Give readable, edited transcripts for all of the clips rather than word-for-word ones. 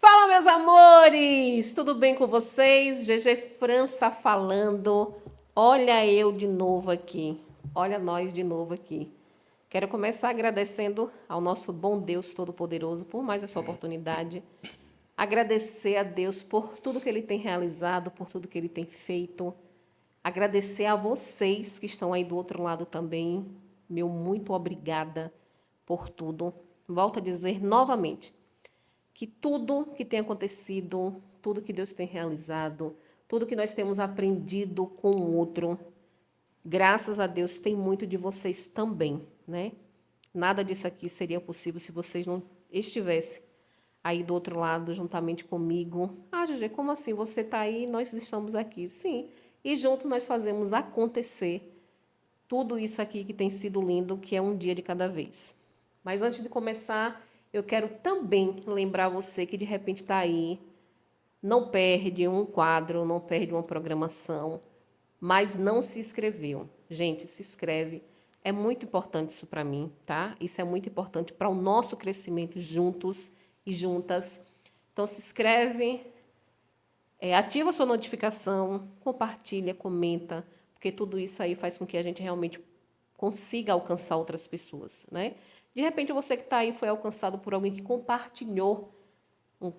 Fala, meus amores! Tudo bem com vocês? GG França falando. Olha eu de novo aqui. Olha nós de novo aqui. Quero começar agradecendo ao nosso bom Deus Todo-Poderoso por mais essa oportunidade. Agradecer a Deus por tudo que Ele tem realizado, por tudo que Ele tem feito. Agradecer a vocês que estão aí do outro lado também. Meu muito obrigada por tudo. Volto a dizer novamente que tudo que tem acontecido, tudo que Deus tem realizado, tudo que nós temos aprendido com o outro, graças a Deus tem muito de vocês também, né? Nada disso aqui seria possível se vocês não estivessem aí do outro lado, juntamente comigo. Ah, Gigi, como assim? Você está aí, nós estamos aqui. Sim, e juntos nós fazemos acontecer tudo isso aqui que tem sido lindo, que é um dia de cada vez. Mas antes de começar, eu quero também lembrar você que de repente está aí, não perde um quadro, não perde uma programação, mas não se inscreveu. Gente, se inscreve. É muito importante isso para mim, tá? Isso é muito importante para o nosso crescimento juntos e juntas. Então, se inscreve, ativa a sua notificação, compartilha, comenta, porque tudo isso aí faz com que a gente realmente consiga alcançar outras pessoas, né? De repente, você que está aí foi alcançado por alguém que compartilhou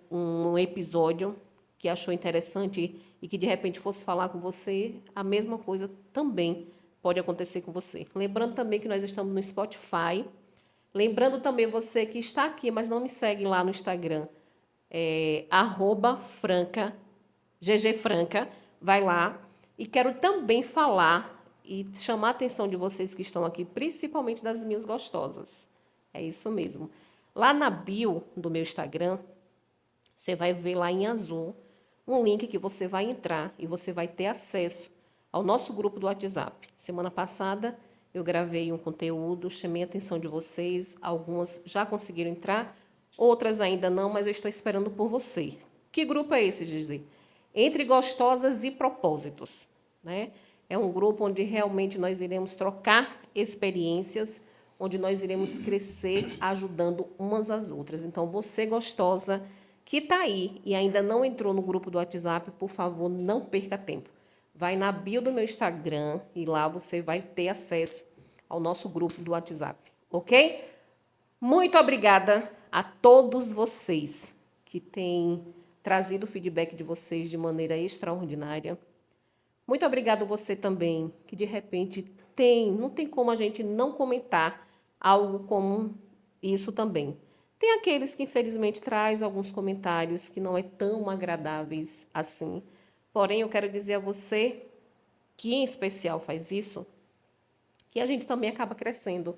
um episódio que achou interessante e que de repente fosse falar com você, a mesma coisa também pode acontecer com você. Lembrando também que nós estamos no Spotify. Lembrando também você que está aqui, mas não me segue lá no Instagram, @franca, GG Franca, vai lá. E quero também falar e chamar a atenção de vocês que estão aqui, principalmente das minhas gostosas. É isso mesmo. Lá na bio do meu Instagram, você vai ver lá em azul um link que você vai entrar e você vai ter acesso ao nosso grupo do WhatsApp. Semana passada eu gravei um conteúdo, chamei a atenção de vocês, algumas já conseguiram entrar, outras ainda não, mas eu estou esperando por você. Que grupo é esse, Gisele? Entre Gostosas e Propósitos, né? É um grupo onde realmente nós iremos trocar experiências, onde nós iremos crescer ajudando umas às outras. Então, você gostosa que está aí e ainda não entrou no grupo do WhatsApp, por favor, não perca tempo. Vai na bio do meu Instagram e lá você vai ter acesso ao nosso grupo do WhatsApp, ok? Muito obrigada a todos vocês que têm trazido o feedback de vocês de maneira extraordinária. Muito obrigado você também, que de repente não tem como a gente não comentar algo como isso também. Tem aqueles que infelizmente traz alguns comentários que não é tão agradáveis assim. Porém, eu quero dizer a você que em especial faz isso, que a gente também acaba crescendo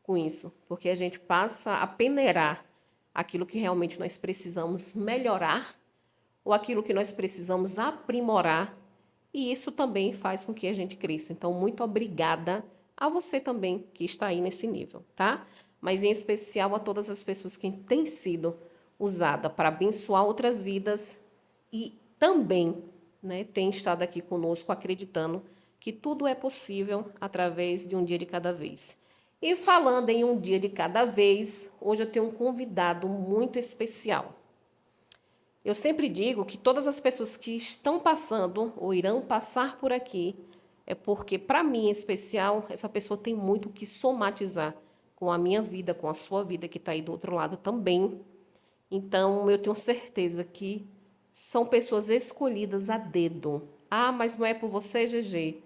com isso, porque a gente passa a peneirar aquilo que realmente nós precisamos melhorar ou aquilo que nós precisamos aprimorar, e isso também faz com que a gente cresça. Então, muito obrigada a você também que está aí nesse nível, tá? Mas em especial a todas as pessoas que têm sido usada para abençoar outras vidas e também, né, têm estado aqui conosco acreditando que tudo é possível através de um dia de cada vez. E falando em um dia de cada vez, hoje eu tenho um convidado muito especial. Eu sempre digo que todas as pessoas que estão passando ou irão passar por aqui é porque, para mim em especial, essa pessoa tem muito o que somatizar com a minha vida, com a sua vida que está aí do outro lado também. Então, eu tenho certeza que são pessoas escolhidas a dedo. Ah, mas não é por você, GG.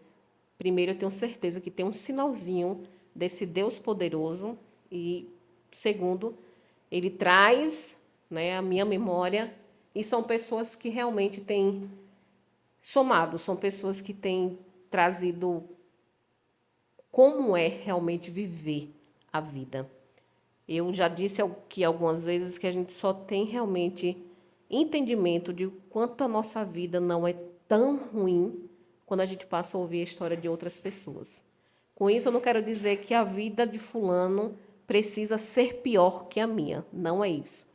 Primeiro, eu tenho certeza que tem um sinalzinho desse Deus poderoso. E, segundo, ele traz, né, a minha memória. E são pessoas que realmente têm somado, são pessoas que têm trazido como é realmente viver a vida. Eu já disse aqui algumas vezes que a gente só tem realmente entendimento de quanto a nossa vida não é tão ruim quando a gente passa a ouvir a história de outras pessoas. Com isso, eu não quero dizer que a vida de fulano precisa ser pior que a minha. Não é isso.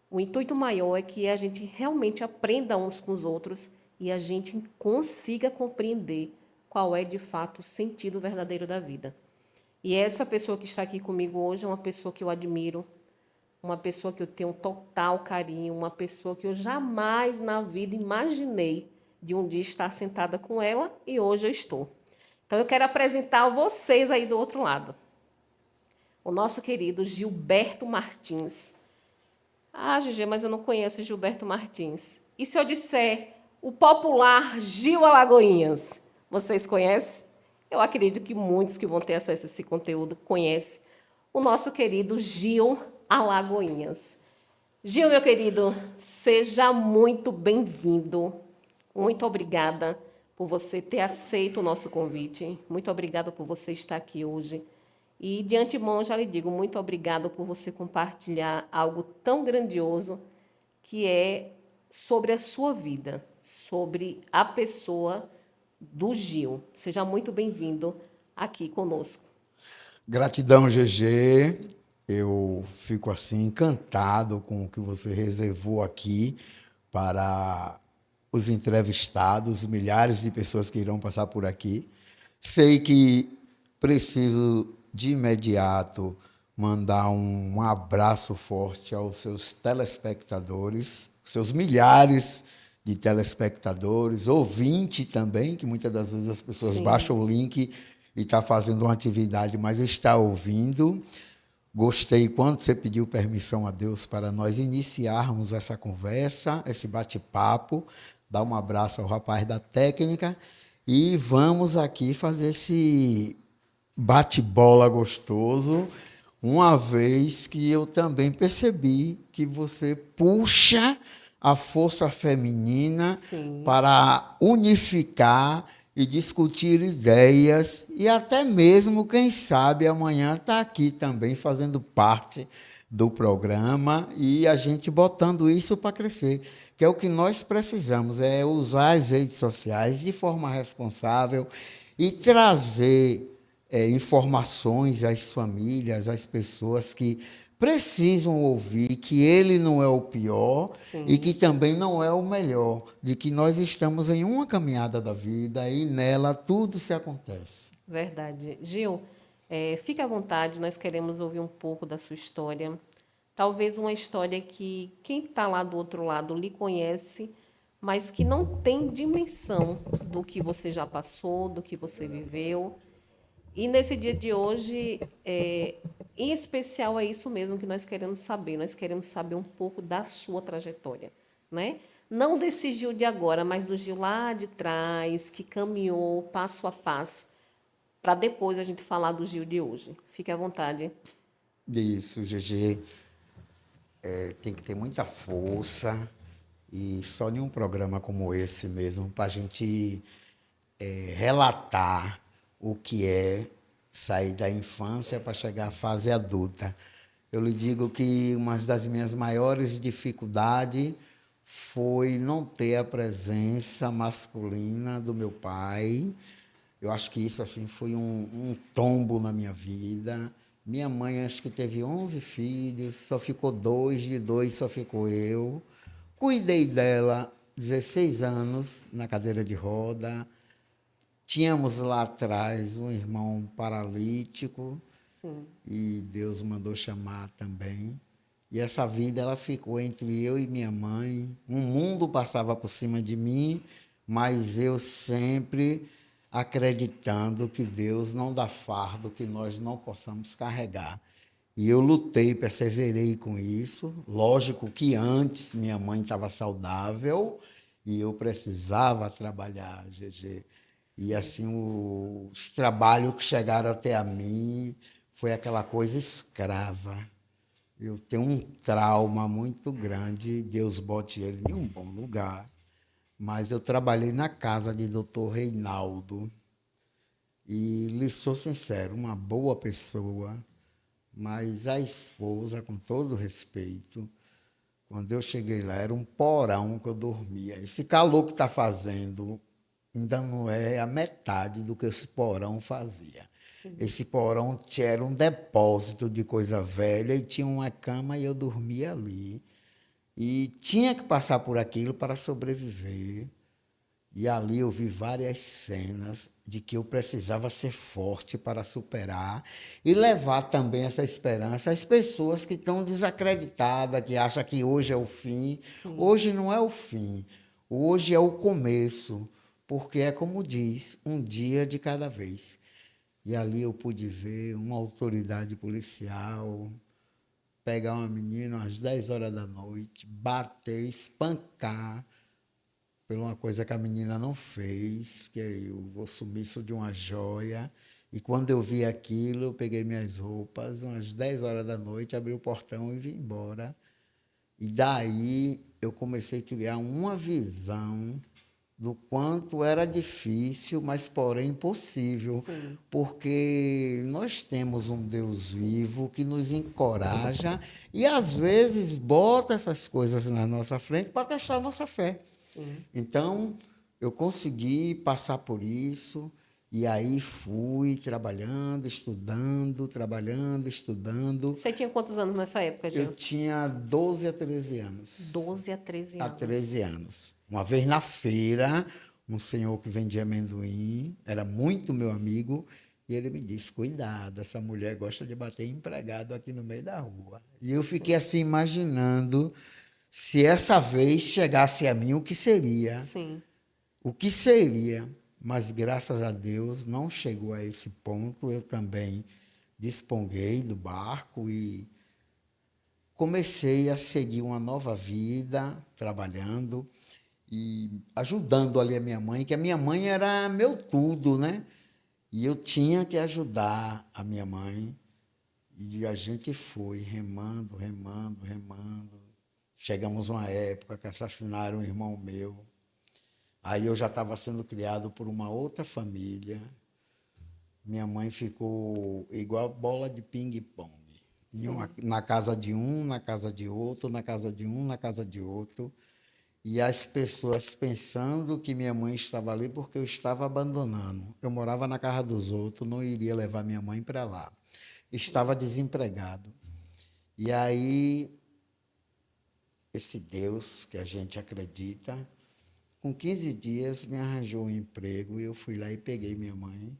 O intuito maior é que a gente realmente aprenda uns com os outros e a gente consiga compreender qual é, de fato, o sentido verdadeiro da vida. E essa pessoa que está aqui comigo hoje é uma pessoa que eu admiro, uma pessoa que eu tenho total carinho, uma pessoa que eu jamais na vida imaginei de um dia estar sentada com ela e hoje eu estou. Então eu quero apresentar a vocês aí do outro lado. O nosso querido Gilberto Martins. Ah, Gigi, mas eu não conheço Gilberto Martins. E se eu disser o popular Gil Alagoinhas? Vocês conhecem? Eu acredito que muitos que vão ter acesso a esse conteúdo conhecem o nosso querido Gil Alagoinhas. Gil, meu querido, seja muito bem-vindo. Muito obrigada por você ter aceito o nosso convite. Muito obrigada por você estar aqui hoje. E, de antemão, já lhe digo, muito obrigado por você compartilhar algo tão grandioso que é sobre a sua vida, sobre a pessoa do Gil. Seja muito bem-vindo aqui conosco. Gratidão, GG. Eu fico assim encantado com o que você reservou aqui para os entrevistados, milhares de pessoas que irão passar por aqui. Sei que preciso de imediato mandar um abraço forte aos seus telespectadores, seus milhares de telespectadores, ouvinte também, que muitas das vezes as pessoas Sim, baixam o link e está fazendo uma atividade, mas está ouvindo. Gostei quando você pediu permissão a Deus para nós iniciarmos essa conversa, esse bate-papo. Dá um abraço ao rapaz da técnica e vamos aqui fazer esse bate-bola gostoso, uma vez que eu também percebi que você puxa a força feminina sim, para unificar e discutir ideias e até mesmo, quem sabe, amanhã está aqui também fazendo parte do programa e a gente botando isso para crescer, que é o que nós precisamos, é usar as redes sociais de forma responsável e trazer informações às famílias, às pessoas que precisam ouvir que ele não é o pior e que sim. também não é o melhor, de que nós estamos em uma caminhada da vida e nela tudo se acontece. Verdade. Gil, fique à vontade, nós queremos ouvir um pouco da sua história. Talvez uma história que quem está lá do outro lado lhe conhece, mas que não tem dimensão do que você já passou, do que você viveu. E nesse dia de hoje, em especial, é isso mesmo que nós queremos saber. Nós queremos saber um pouco da sua trajetória, né? Não desse Gil de agora, mas do Gil lá de trás, que caminhou passo a passo, para depois a gente falar do Gil de hoje. Fique à vontade. Isso, GG, tem que ter muita força e só em um programa como esse mesmo para a gente relatar o que é sair da infância para chegar à fase adulta. Eu lhe digo que uma das minhas maiores dificuldades foi não ter a presença masculina do meu pai. Eu acho que isso assim foi um tombo na minha vida. Minha mãe acho que teve 11 filhos, só ficou dois, de dois só ficou eu. Cuidei dela 16 anos na cadeira de roda. Tínhamos lá atrás um irmão paralítico Sim, e Deus mandou chamar também. E essa vida ela ficou entre eu e minha mãe. Um mundo passava por cima de mim, mas eu sempre acreditando que Deus não dá fardo que nós não possamos carregar. E eu lutei, perseverei com isso. Lógico que antes minha mãe estava saudável e eu precisava trabalhar, GG. E sim. assim, os trabalhos que chegaram até a mim foi aquela coisa escrava. Eu tenho um trauma muito grande, Deus bote ele em um bom lugar. Mas eu trabalhei na casa de doutor Reinaldo e lhe sou sincero, uma boa pessoa, mas a esposa, com todo respeito, quando eu cheguei lá, era um porão que eu dormia. Esse calor que está fazendo ainda não é a metade do que esse porão fazia. Sim. Esse porão era um depósito de coisa velha e tinha uma cama e eu dormia ali. E tinha que passar por aquilo para sobreviver. E ali eu vi várias cenas de que eu precisava ser forte para superar e levar também essa esperança às pessoas que estão desacreditadas, que acham que hoje é o fim. Sim. Hoje não é o fim, hoje é o começo, porque é como diz, um dia de cada vez. E ali eu pude ver uma autoridade policial pegar uma menina às 10 horas da noite, bater, espancar por uma coisa que a menina não fez, que é o sumiço de uma joia. E quando eu vi aquilo, eu peguei minhas roupas, umas 10 horas da noite, abri o portão e vim embora. E daí eu comecei a criar uma visão do quanto era difícil, mas porém possível, Sim. porque nós temos um Deus vivo que nos encoraja e às vezes bota essas coisas na nossa frente para testar a nossa fé. Sim. Então, eu consegui passar por isso e aí fui trabalhando, estudando, trabalhando, estudando. Você tinha quantos anos nessa época, Eu Gil? tinha 12 a 13 anos. 12 a 13 Há anos. 13 anos. Uma vez na feira, um senhor que vendia amendoim, era muito meu amigo, e ele me disse: Cuidado, essa mulher gosta de bater empregado aqui no meio da rua. E eu fiquei Sim. assim imaginando se essa vez chegasse a mim, o que seria? Sim. O que seria? Mas graças a Deus não chegou a esse ponto. Eu também desponguei do barco e comecei a seguir uma nova vida, trabalhando e ajudando ali a minha mãe, que a minha mãe era meu tudo, né? E eu tinha que ajudar a minha mãe. E a gente foi remando, remando, remando. Chegamos a uma época que assassinaram um irmão meu. Aí eu já estava sendo criado por uma outra família. Minha mãe ficou igual bola de ping-pong. Sim. Na casa de um, na casa de outro, na casa de um, na casa de outro. E as pessoas pensando que minha mãe estava ali porque eu estava abandonando. Eu morava na casa dos outros, não iria levar minha mãe para lá. Estava desempregado. E aí, esse Deus que a gente acredita, com 15 dias me arranjou um emprego e eu fui lá e peguei minha mãe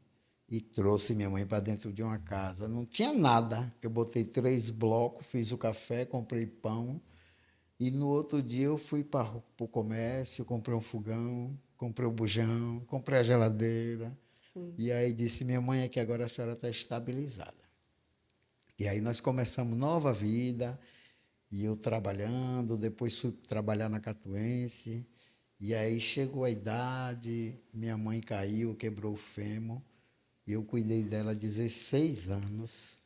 e trouxe minha mãe para dentro de uma casa. Não tinha nada. Eu botei 3 blocos, fiz o café, comprei pão. E no outro dia eu fui para o comércio, comprei um fogão, comprei o bujão, comprei a geladeira. Sim. E aí disse, minha mãe, é que agora a senhora está estabilizada. E aí nós começamos nova vida, e eu trabalhando, depois fui trabalhar na Catuense. E aí chegou a idade, minha mãe caiu, quebrou o fêmur, e eu cuidei dela 16 anos.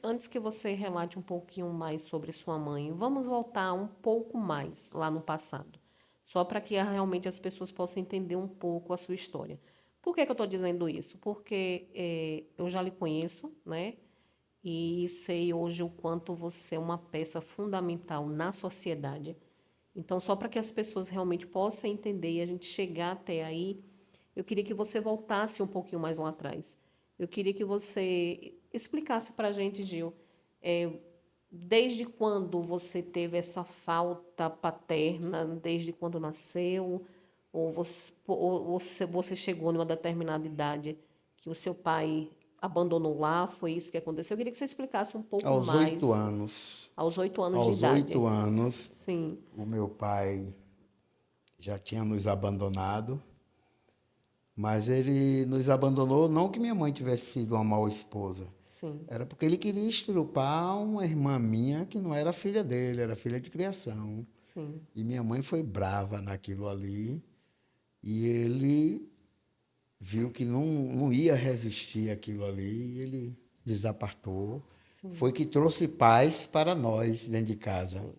Antes que você relate um pouquinho mais sobre sua mãe, vamos voltar um pouco mais lá no passado, só para que realmente as pessoas possam entender um pouco a sua história. Por que que eu estou dizendo isso? Porque eu já lhe conheço, né? E sei hoje o quanto você é uma peça fundamental na sociedade. Então, só para que as pessoas realmente possam entender e a gente chegar até aí, eu queria que você voltasse um pouquinho mais lá atrás. Eu queria que você explicasse para a gente, Gil, é, desde quando você teve essa falta paterna, desde quando nasceu, ou você chegou numa determinada idade que o seu pai abandonou lá, foi isso que aconteceu? Eu queria que você explicasse um pouco Aos 8 mais, anos, aos 8 anos de aos idade. 8 anos, Sim, o meu pai já tinha nos abandonado, mas ele nos abandonou não que minha mãe tivesse sido uma mal esposa, sim, era porque ele queria estrupar uma irmã minha que não era filha dele, era filha de criação. sim, E minha mãe foi brava naquilo ali, e ele viu que não ia resistir àquilo ali, e ele desapartou. sim, Foi que trouxe paz para nós dentro de casa, sim,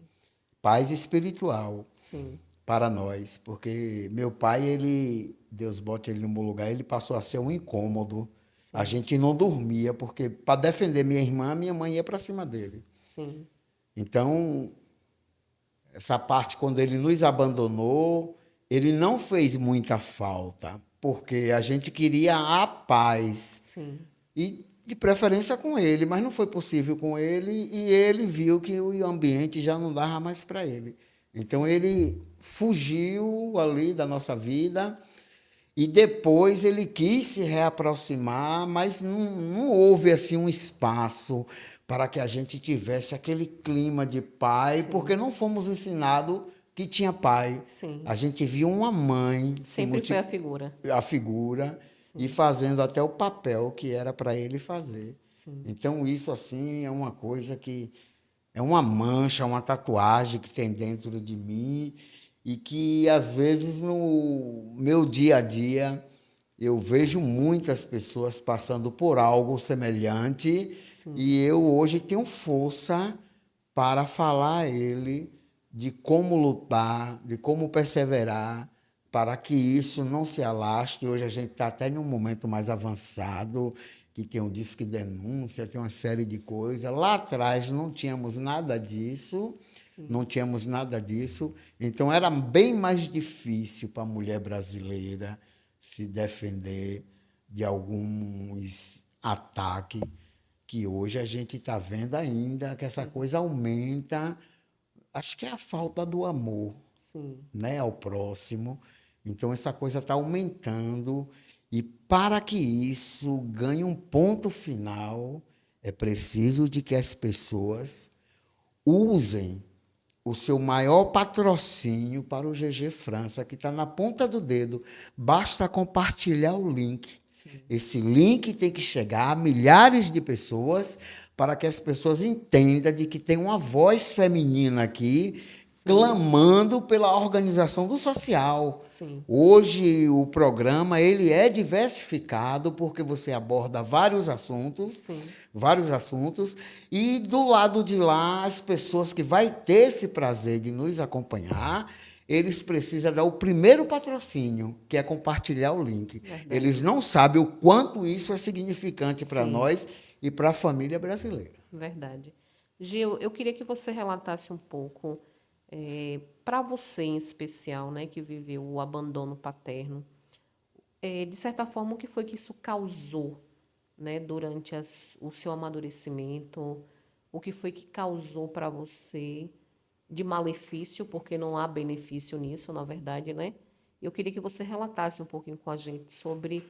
paz espiritual sim, para nós, porque meu pai, ele, Deus bote ele no meu lugar, ele passou a ser um incômodo. A sim, gente não dormia, porque para defender minha irmã, minha mãe ia para cima dele. sim, Então, essa parte, quando ele nos abandonou, ele não fez muita falta, porque a gente queria a paz, sim, e de preferência com ele, mas não foi possível com ele, e ele viu que o ambiente já não dava mais para ele. Então, ele fugiu ali da nossa vida e depois ele quis se reaproximar, mas não houve assim um espaço para que a gente tivesse aquele clima de pai, Sim, porque não fomos ensinados que tinha pai. sim. A gente viu uma mãe se Sempre foi a figura. a figura e Sim, fazendo até o papel que era para ele fazer. sim, Então, isso assim é uma coisa que é uma mancha, uma tatuagem que tem dentro de mim e que às vezes no meu dia a dia eu vejo muitas pessoas passando por algo semelhante sim, e eu hoje tenho força para falar a ele de como lutar, de como perseverar, para que isso não se alastre. Hoje a gente está até em um momento mais avançado, que tem um disque denúncia, tem uma série de coisas. Lá atrás não tínhamos nada disso, sim, não tínhamos nada disso. Então era bem mais difícil para a mulher brasileira se defender de alguns ataques que hoje a gente está vendo ainda que essa sim, coisa aumenta. Acho que é a falta do amor, sim, né, ao próximo. Então essa coisa está aumentando e para que isso ganhe um ponto final, é preciso de que as pessoas usem o seu maior patrocínio para o GG França, que está na ponta do dedo. Basta compartilhar o link. sim, Esse link tem que chegar a milhares de pessoas para que as pessoas entendam de que tem uma voz feminina aqui sim, clamando pela organização do social. sim, Hoje o programa ele é diversificado porque você aborda sim, vários assuntos e do lado de lá as pessoas que vai ter esse prazer de nos acompanhar, eles precisam dar o primeiro patrocínio, que é compartilhar o link. Eles verdade. não sabem o quanto isso é significante para Sim, nós e para a família brasileira. verdade. Gil, eu queria que você relatasse um pouco, para você em especial, né, que viveu o abandono paterno, de certa forma, o que foi que isso causou, né, durante o seu amadurecimento? O que foi que causou para você de malefício, porque não há benefício nisso, na verdade, né? Eu queria que você relatasse um pouquinho com a gente sobre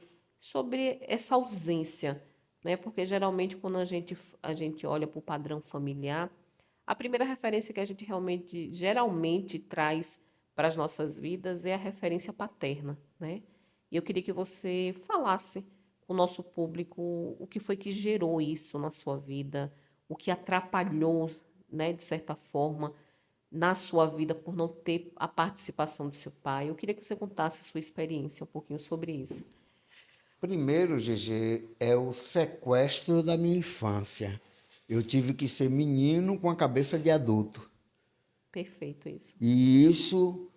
essa ausência, né? Porque geralmente quando a gente olha para o padrão familiar, a primeira referência que a gente realmente geralmente traz para as nossas vidas é a referência paterna, né? E eu queria que você falasse com o nosso público o que foi que gerou isso na sua vida, o que atrapalhou, né, de certa forma, na sua vida por não ter a participação do seu pai. Eu queria que você contasse a sua experiência um pouquinho sobre isso. Primeiro, GG, é o sequestro da minha infância. Eu tive que ser menino com a cabeça de adulto. Perfeito isso. E isso,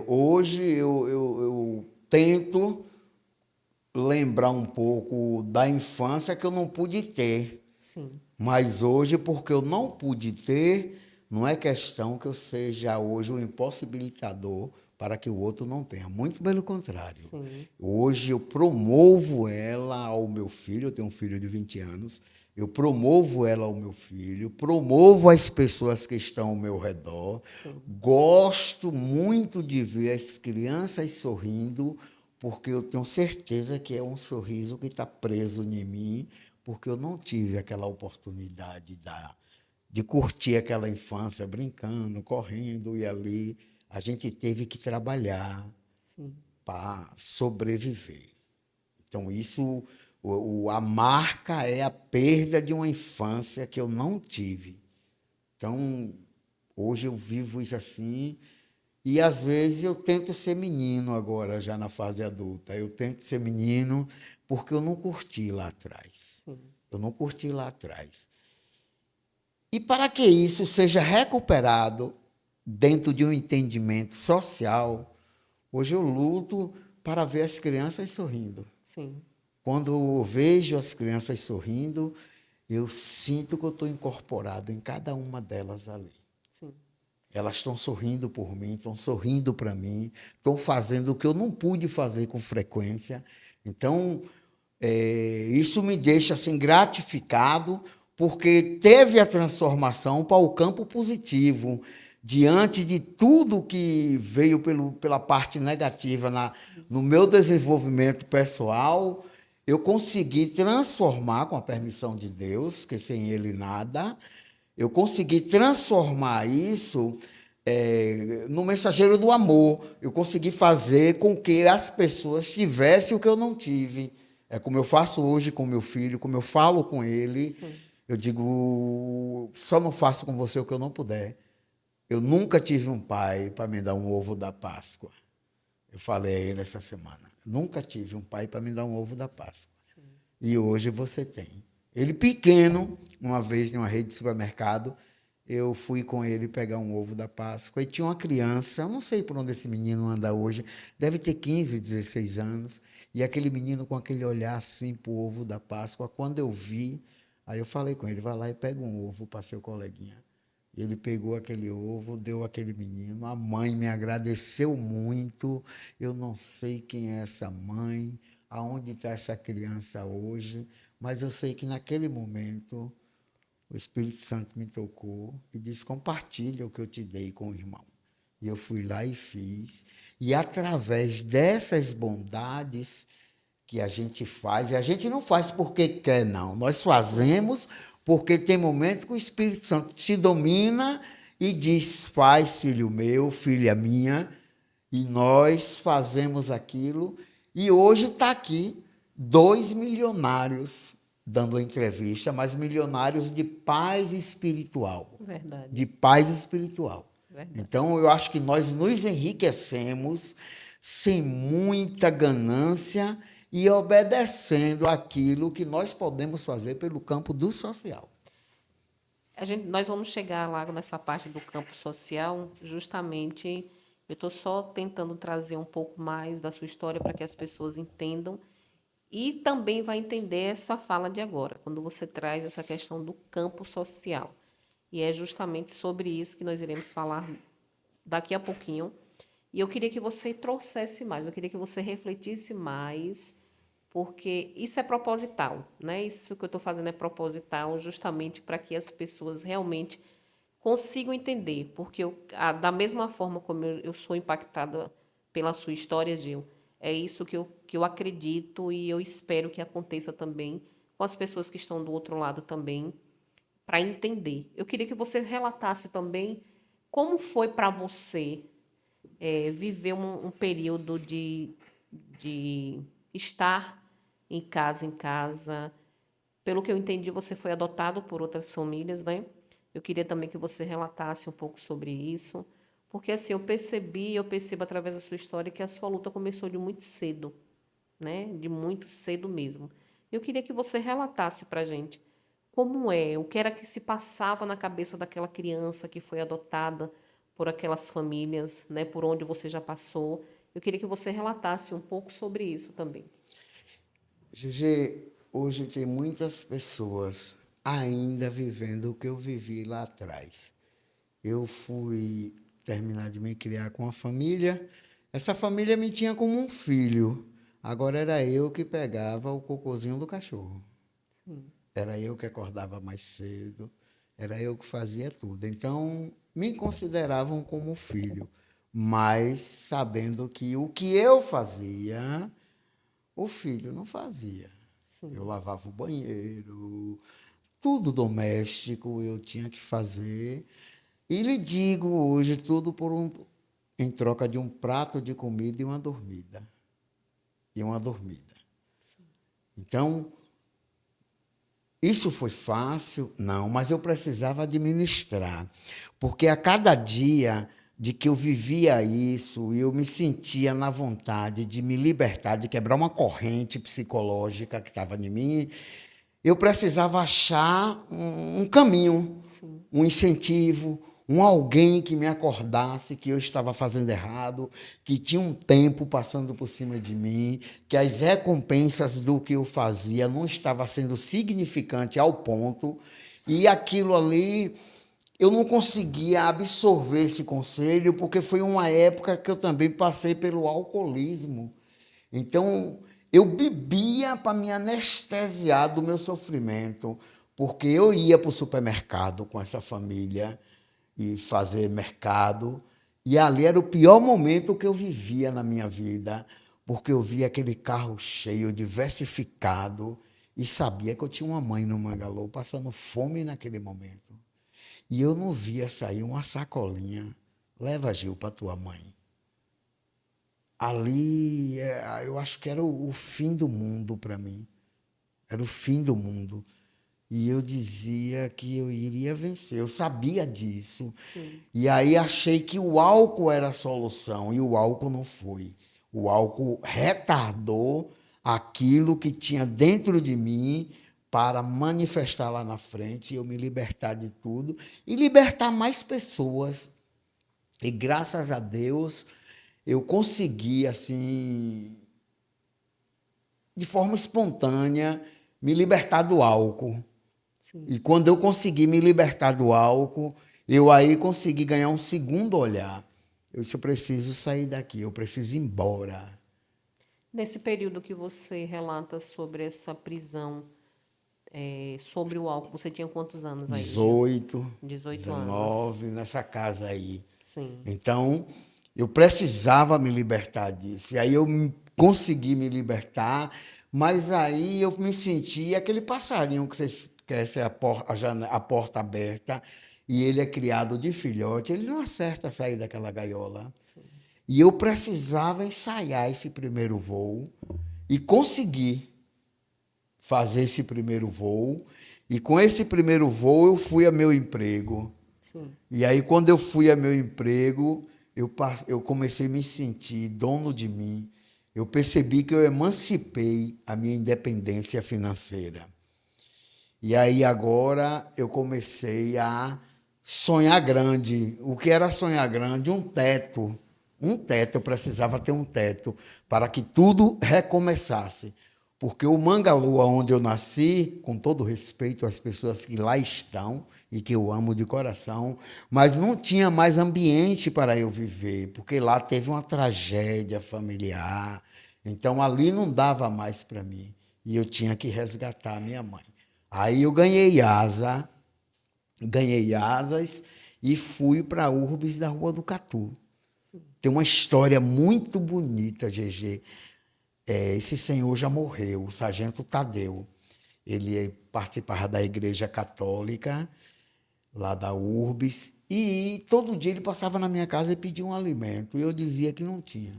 hoje eu tento lembrar um pouco da infância que eu não pude ter. Sim, Mas hoje, porque eu não pude ter, não é questão que eu seja hoje um impossibilitador para que o outro não tenha. Muito pelo contrário. sim, Hoje eu promovo ela ao meu filho, eu tenho um filho de 20 anos, eu promovo ela ao meu filho, promovo as pessoas que estão ao meu redor. sim, Gosto muito de ver as crianças sorrindo, porque eu tenho certeza que é um sorriso que está preso em mim, porque eu não tive aquela oportunidade de curtir aquela infância brincando, correndo e ali. A gente teve que trabalhar sim, para sobreviver. Então, isso, a marca é a perda de uma infância que eu não tive. Então, hoje eu vivo isso assim, e às vezes eu tento ser menino agora, já na fase adulta. Eu tento ser menino porque eu não curti lá atrás. sim, Eu não curti lá atrás. E para que isso seja recuperado dentro de um entendimento social, hoje eu luto para ver as crianças sorrindo. sim, Quando eu vejo as crianças sorrindo, eu sinto que eu estou incorporado em cada uma delas ali. sim, Elas estão sorrindo por mim, estão sorrindo para mim, estão fazendo o que eu não pude fazer com frequência. Então, isso me deixa assim gratificado, porque teve a transformação para o campo positivo diante de tudo que veio pela parte negativa no meu desenvolvimento pessoal, eu consegui transformar, com a permissão de Deus, que sem Ele nada, eu consegui transformar isso no mensageiro do amor. Eu consegui fazer com que as pessoas tivessem o que eu não tive. É como eu faço hoje com meu filho, como eu falo com ele. Sim. Eu digo, só não faço com você o que eu não puder. Eu nunca tive um pai para me dar um ovo da Páscoa. Eu falei a ele essa semana. Nunca tive um pai para me dar um ovo da Páscoa. Sim. E hoje você tem. Ele pequeno, uma vez em uma rede de supermercado, eu fui com ele pegar um ovo da Páscoa e tinha uma criança, eu não sei por onde esse menino anda hoje, deve ter 15, 16 anos, e aquele menino com aquele olhar assim para o ovo da Páscoa, quando eu vi, aí eu falei com ele, vai lá e pega um ovo para seu coleguinha. Ele pegou aquele ovo, deu aquele menino, a mãe me agradeceu muito, eu não sei quem é essa mãe, aonde está essa criança hoje, mas eu sei que naquele momento o Espírito Santo me tocou e disse, compartilha o que eu te dei com o irmão. E eu fui lá e fiz, e através dessas bondades que a gente faz, e a gente não faz porque quer, não, nós fazemos porque tem momento que o Espírito Santo te domina e diz, faz, filho meu, filha minha, e nós fazemos aquilo, e hoje está aqui 2 milionários dando a entrevista, mas milionários de paz espiritual. Verdade. De paz espiritual. Verdade. Então, eu acho que nós nos enriquecemos sem muita ganância e obedecendo aquilo que nós podemos fazer pelo campo do social. Nós vamos chegar lá nessa parte do campo social, justamente, eu estou só tentando trazer um pouco mais da sua história para que as pessoas entendam e também vai entender essa fala de agora, quando você traz essa questão do campo social. E é justamente sobre isso que nós iremos falar daqui a pouquinho. E eu queria que você trouxesse mais, eu queria que você refletisse mais, porque isso é proposital, né? Isso que eu estou fazendo é proposital, justamente para que as pessoas realmente consigam entender, porque da mesma forma como eu sou impactada pela sua história, Gil, é isso que eu acredito e eu espero que aconteça também com as pessoas que estão do outro lado também, para entender. Eu queria que você relatasse também como foi para você viver um período de estar em casa. Pelo que eu entendi, você foi adotado por outras famílias, né? Eu queria também que você relatasse um pouco sobre isso, porque assim, eu percebo através da sua história que a sua luta começou de muito cedo, né? De muito cedo mesmo. Eu queria que você relatasse para a gente como o que era que se passava na cabeça daquela criança que foi adotada por aquelas famílias, né? Por onde você já passou. Eu queria que você relatasse um pouco sobre isso também. GG, hoje tem muitas pessoas ainda vivendo o que eu vivi lá atrás. Eu fui terminar de me criar com a família. Essa família me tinha como um filho. Agora era eu que pegava o cocôzinho do cachorro. Sim. Era eu que acordava mais cedo. Era eu que fazia tudo. Então, me consideravam como filho, mas sabendo que o que eu fazia, o filho não fazia. Sim. Eu lavava o banheiro, tudo doméstico eu tinha que fazer. E lhe digo hoje tudo em troca de um prato de comida e uma dormida. E uma dormida. Então, isso foi fácil? Não, mas eu precisava administrar. Porque a cada dia de que eu vivia isso, eu me sentia na vontade de me libertar, de quebrar uma corrente psicológica que estava em mim, eu precisava achar um caminho, Sim. um incentivo, um alguém que me acordasse que eu estava fazendo errado, que tinha um tempo passando por cima de mim, que as recompensas do que eu fazia não estava sendo significante ao ponto, e aquilo ali eu não conseguia absorver esse conselho, porque foi uma época que eu também passei pelo alcoolismo. Então, eu bebia para me anestesiar do meu sofrimento, porque eu ia para o supermercado com essa família e fazer mercado. E ali era o pior momento que eu vivia na minha vida, porque eu via aquele carro cheio, diversificado, e sabia que eu tinha uma mãe no Mangalô passando fome naquele momento. E eu não via sair uma sacolinha. Leva, Gil, para tua mãe. Ali, eu acho que era o fim do mundo para mim. Era o fim do mundo. E eu dizia que eu iria vencer. Eu sabia disso. Sim. E aí achei que o álcool era a solução. E o álcool não foi. O álcool retardou aquilo que tinha dentro de mim para manifestar lá na frente, e eu me libertar de tudo e libertar mais pessoas. E graças a Deus eu consegui, assim, de forma espontânea, me libertar do álcool. Sim. E quando eu consegui me libertar do álcool, eu aí consegui ganhar um segundo olhar. Eu disse, eu preciso sair daqui, eu preciso ir embora. Nesse período que você relata sobre essa prisão, sobre o álcool, você tinha quantos anos aí, Gil? 18, 18 anos. 19, nessa casa aí. Sim, Então, eu precisava me libertar disso. E aí eu consegui me libertar, mas aí eu me senti aquele passarinho que você esquece a porta aberta e ele é criado de filhote, ele não acerta a sair daquela gaiola. sim, E eu precisava ensaiar esse primeiro voo e consegui fazer esse primeiro voo. E com esse primeiro voo eu fui a meu emprego. sim. E aí, quando eu fui a meu emprego, eu comecei a me sentir dono de mim. Eu percebi que eu emancipei a minha independência financeira. E aí, agora, eu comecei a sonhar grande. O que era sonhar grande? Um teto. Um teto, eu precisava ter um teto para que tudo recomeçasse. Porque o Mangalua, onde eu nasci, com todo respeito às pessoas que lá estão e que eu amo de coração, mas não tinha mais ambiente para eu viver, porque lá teve uma tragédia familiar. Então ali não dava mais para mim e eu tinha que resgatar a minha mãe. Aí eu ganhei asas e fui para a Urbis da Rua do Catu. Tem uma história muito bonita, GG. Esse senhor já morreu, o sargento Tadeu. Ele participava da Igreja Católica, lá da Urbis, e todo dia ele passava na minha casa e pedia um alimento, e eu dizia que não tinha.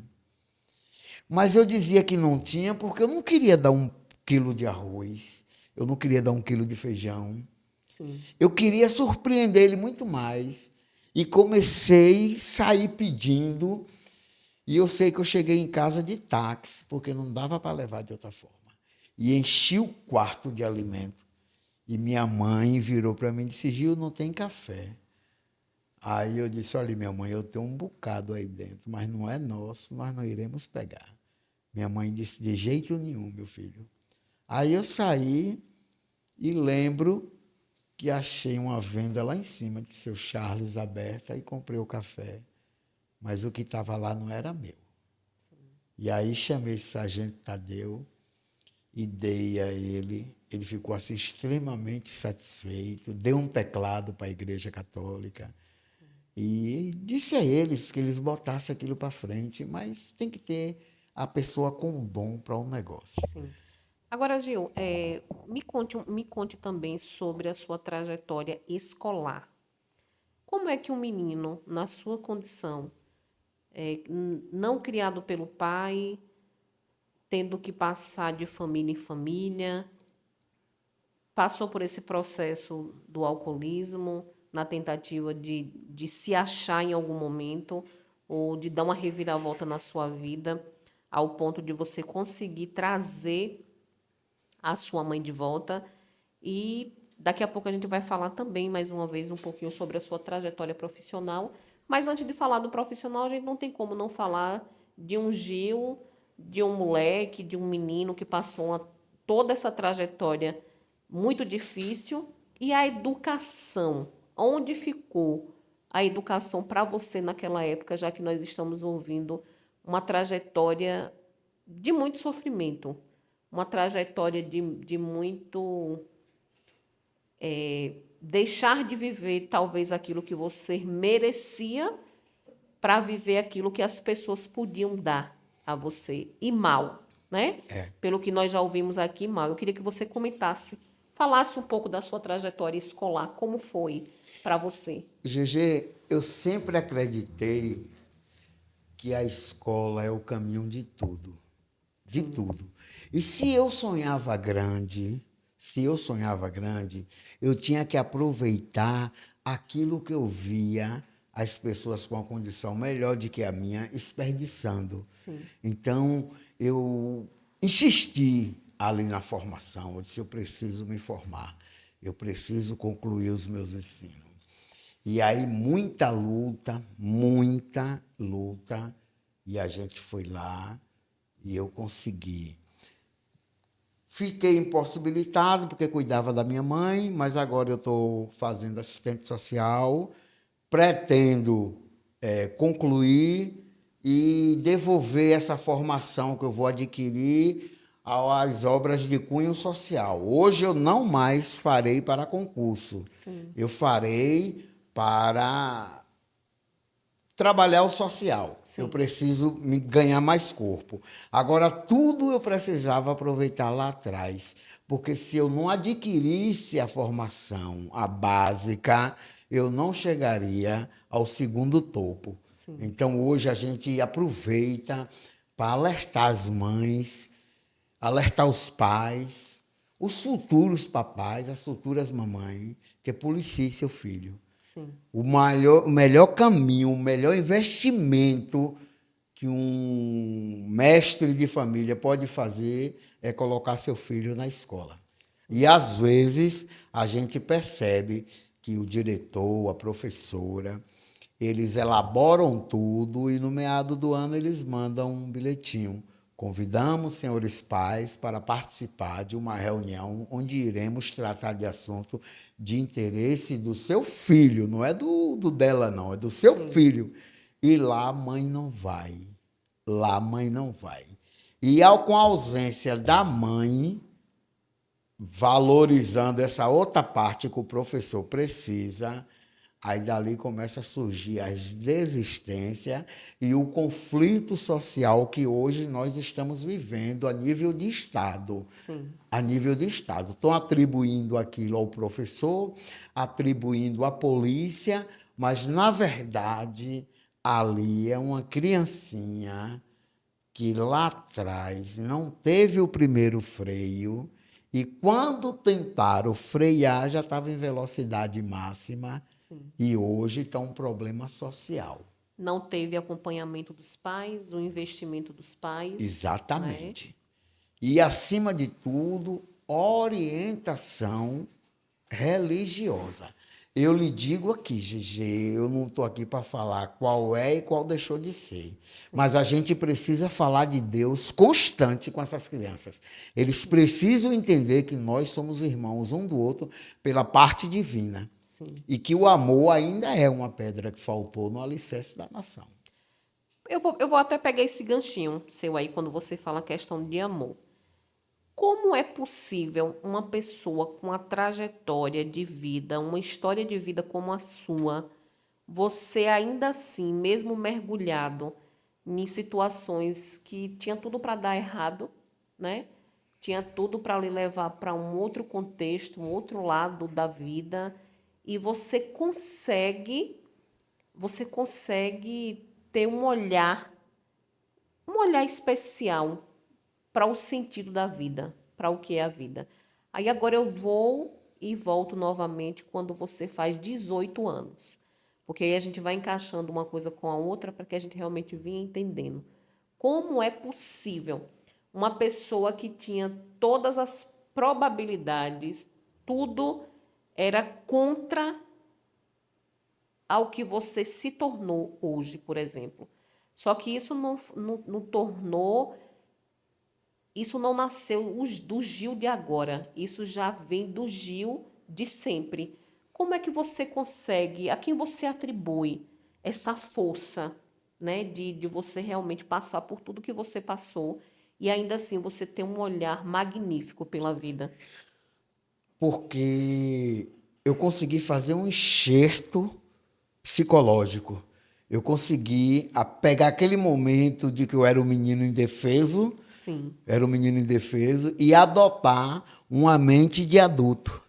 Mas eu dizia que não tinha porque eu não queria dar 1 quilo de arroz, eu não queria dar 1 quilo de feijão, Sim. eu queria surpreender ele muito mais. E comecei a sair pedindo, e eu sei que eu cheguei em casa de táxi, porque não dava para levar de outra forma. E enchi o quarto de alimento. E minha mãe virou para mim e disse, Gil, não tem café. Aí eu disse, olha, minha mãe, eu tenho um bocado aí dentro, mas não é nosso, nós não iremos pegar. Minha mãe disse, de jeito nenhum, meu filho. Aí eu saí e lembro que achei uma venda lá em cima de seu Charles aberta e comprei o café. Mas o que estava lá não era meu. E aí chamei esse sargento Tadeu e dei a ele. Ele ficou assim extremamente satisfeito, deu um teclado para a Igreja Católica e disse a eles que eles botassem aquilo para frente, mas tem que ter a pessoa com dom para um negócio. Sim. Agora, Gil, me conte também sobre a sua trajetória escolar. Como é que um menino, na sua condição, não criado pelo pai, tendo que passar de família em família, passou por esse processo do alcoolismo, na tentativa de se achar em algum momento, ou de dar uma reviravolta na sua vida, ao ponto de você conseguir trazer a sua mãe de volta. E daqui a pouco a gente vai falar também, mais uma vez, um pouquinho sobre a sua trajetória profissional. Mas antes de falar do profissional, a gente não tem como não falar de um Gil, de um moleque, de um menino que passou toda essa trajetória muito difícil. E a educação, onde ficou a educação para você naquela época, já que nós estamos ouvindo uma trajetória de muito sofrimento, uma trajetória de muito deixar de viver talvez aquilo que você merecia para viver aquilo que as pessoas podiam dar a você, e mal, né? É. Pelo que nós já ouvimos aqui, mal. Eu queria que você comentasse, falasse um pouco da sua trajetória escolar, como foi para você. GG, eu sempre acreditei que a escola é o caminho de tudo, de Sim, tudo. E se eu sonhava grande, eu tinha que aproveitar aquilo que eu via as pessoas com uma condição melhor do que a minha desperdiçando. sim, Então, eu insisti ali na formação. Eu disse: eu preciso me formar, eu preciso concluir os meus ensinos. E aí, muita luta, e a gente foi lá e eu consegui. Fiquei impossibilitado porque cuidava da minha mãe, mas agora eu estou fazendo assistente social, pretendo concluir e devolver essa formação que eu vou adquirir às obras de cunho social. Hoje eu não mais farei para concurso, sim, eu farei para trabalhar o social. Eu sim, preciso me ganhar mais corpo. Agora, tudo eu precisava aproveitar lá atrás, porque se eu não adquirisse a formação, a básica, eu não chegaria ao segundo topo. sim, Então, hoje a gente aproveita para alertar as mães, alertar os pais, os futuros papais, as futuras mamães, que policie seu filho. sim. O melhor caminho, o melhor investimento que um mestre de família pode fazer é colocar seu filho na escola. E às vezes a gente percebe que o diretor, a professora, eles elaboram tudo e no meado do ano eles mandam um bilhetinho. Convidamos senhores pais para participar de uma reunião onde iremos tratar de assunto de interesse do seu filho, não é do dela, não, é do seu Sim. filho. E lá a mãe não vai. Lá a mãe não vai. E com a ausência da mãe, valorizando essa outra parte que o professor precisa, aí dali começa a surgir as desistências e o conflito social que hoje nós estamos vivendo a nível de Estado. Sim, A nível de Estado. Estão atribuindo aquilo ao professor, atribuindo à polícia, mas, na verdade, ali é uma criancinha que lá atrás não teve o primeiro freio e, quando tentaram frear, já estava em velocidade máxima sim. e hoje está um problema social. Não teve acompanhamento dos pais, o investimento dos pais, né? Exatamente. E, acima de tudo, orientação religiosa. Eu lhe digo aqui, GG, eu não estou aqui para falar qual é e qual deixou de ser. Sim, Mas a gente precisa falar de Deus constante com essas crianças. Eles precisam entender que nós somos irmãos um do outro pela parte divina. sim. E que o amor ainda é uma pedra que faltou no alicerce da nação. Eu vou até pegar esse ganchinho seu aí quando você fala a questão de amor. Como é possível uma pessoa com a trajetória de vida, uma história de vida como a sua, você ainda assim, mesmo mergulhado em situações que tinha tudo para dar errado, né? Tinha tudo para lhe levar para um outro contexto, um outro lado da vida, e você consegue ter um olhar especial para o sentido da vida, para o que é a vida. Aí agora eu vou e volto novamente quando você faz 18 anos. Porque aí a gente vai encaixando uma coisa com a outra para que a gente realmente venha entendendo. Como é possível uma pessoa que tinha todas as probabilidades, tudo era contra ao que você se tornou hoje, por exemplo. Só que isso não tornou, isso não nasceu do Gil de agora, isso já vem do Gil de sempre. Como é que você consegue, a quem você atribui essa força, né, de você realmente passar por tudo que você passou e ainda assim você ter um olhar magnífico pela vida? Porque eu consegui fazer um enxerto psicológico. Eu consegui pegar aquele momento de que eu era um menino indefeso, Sim. era um menino indefeso, e adotar uma mente de adulto.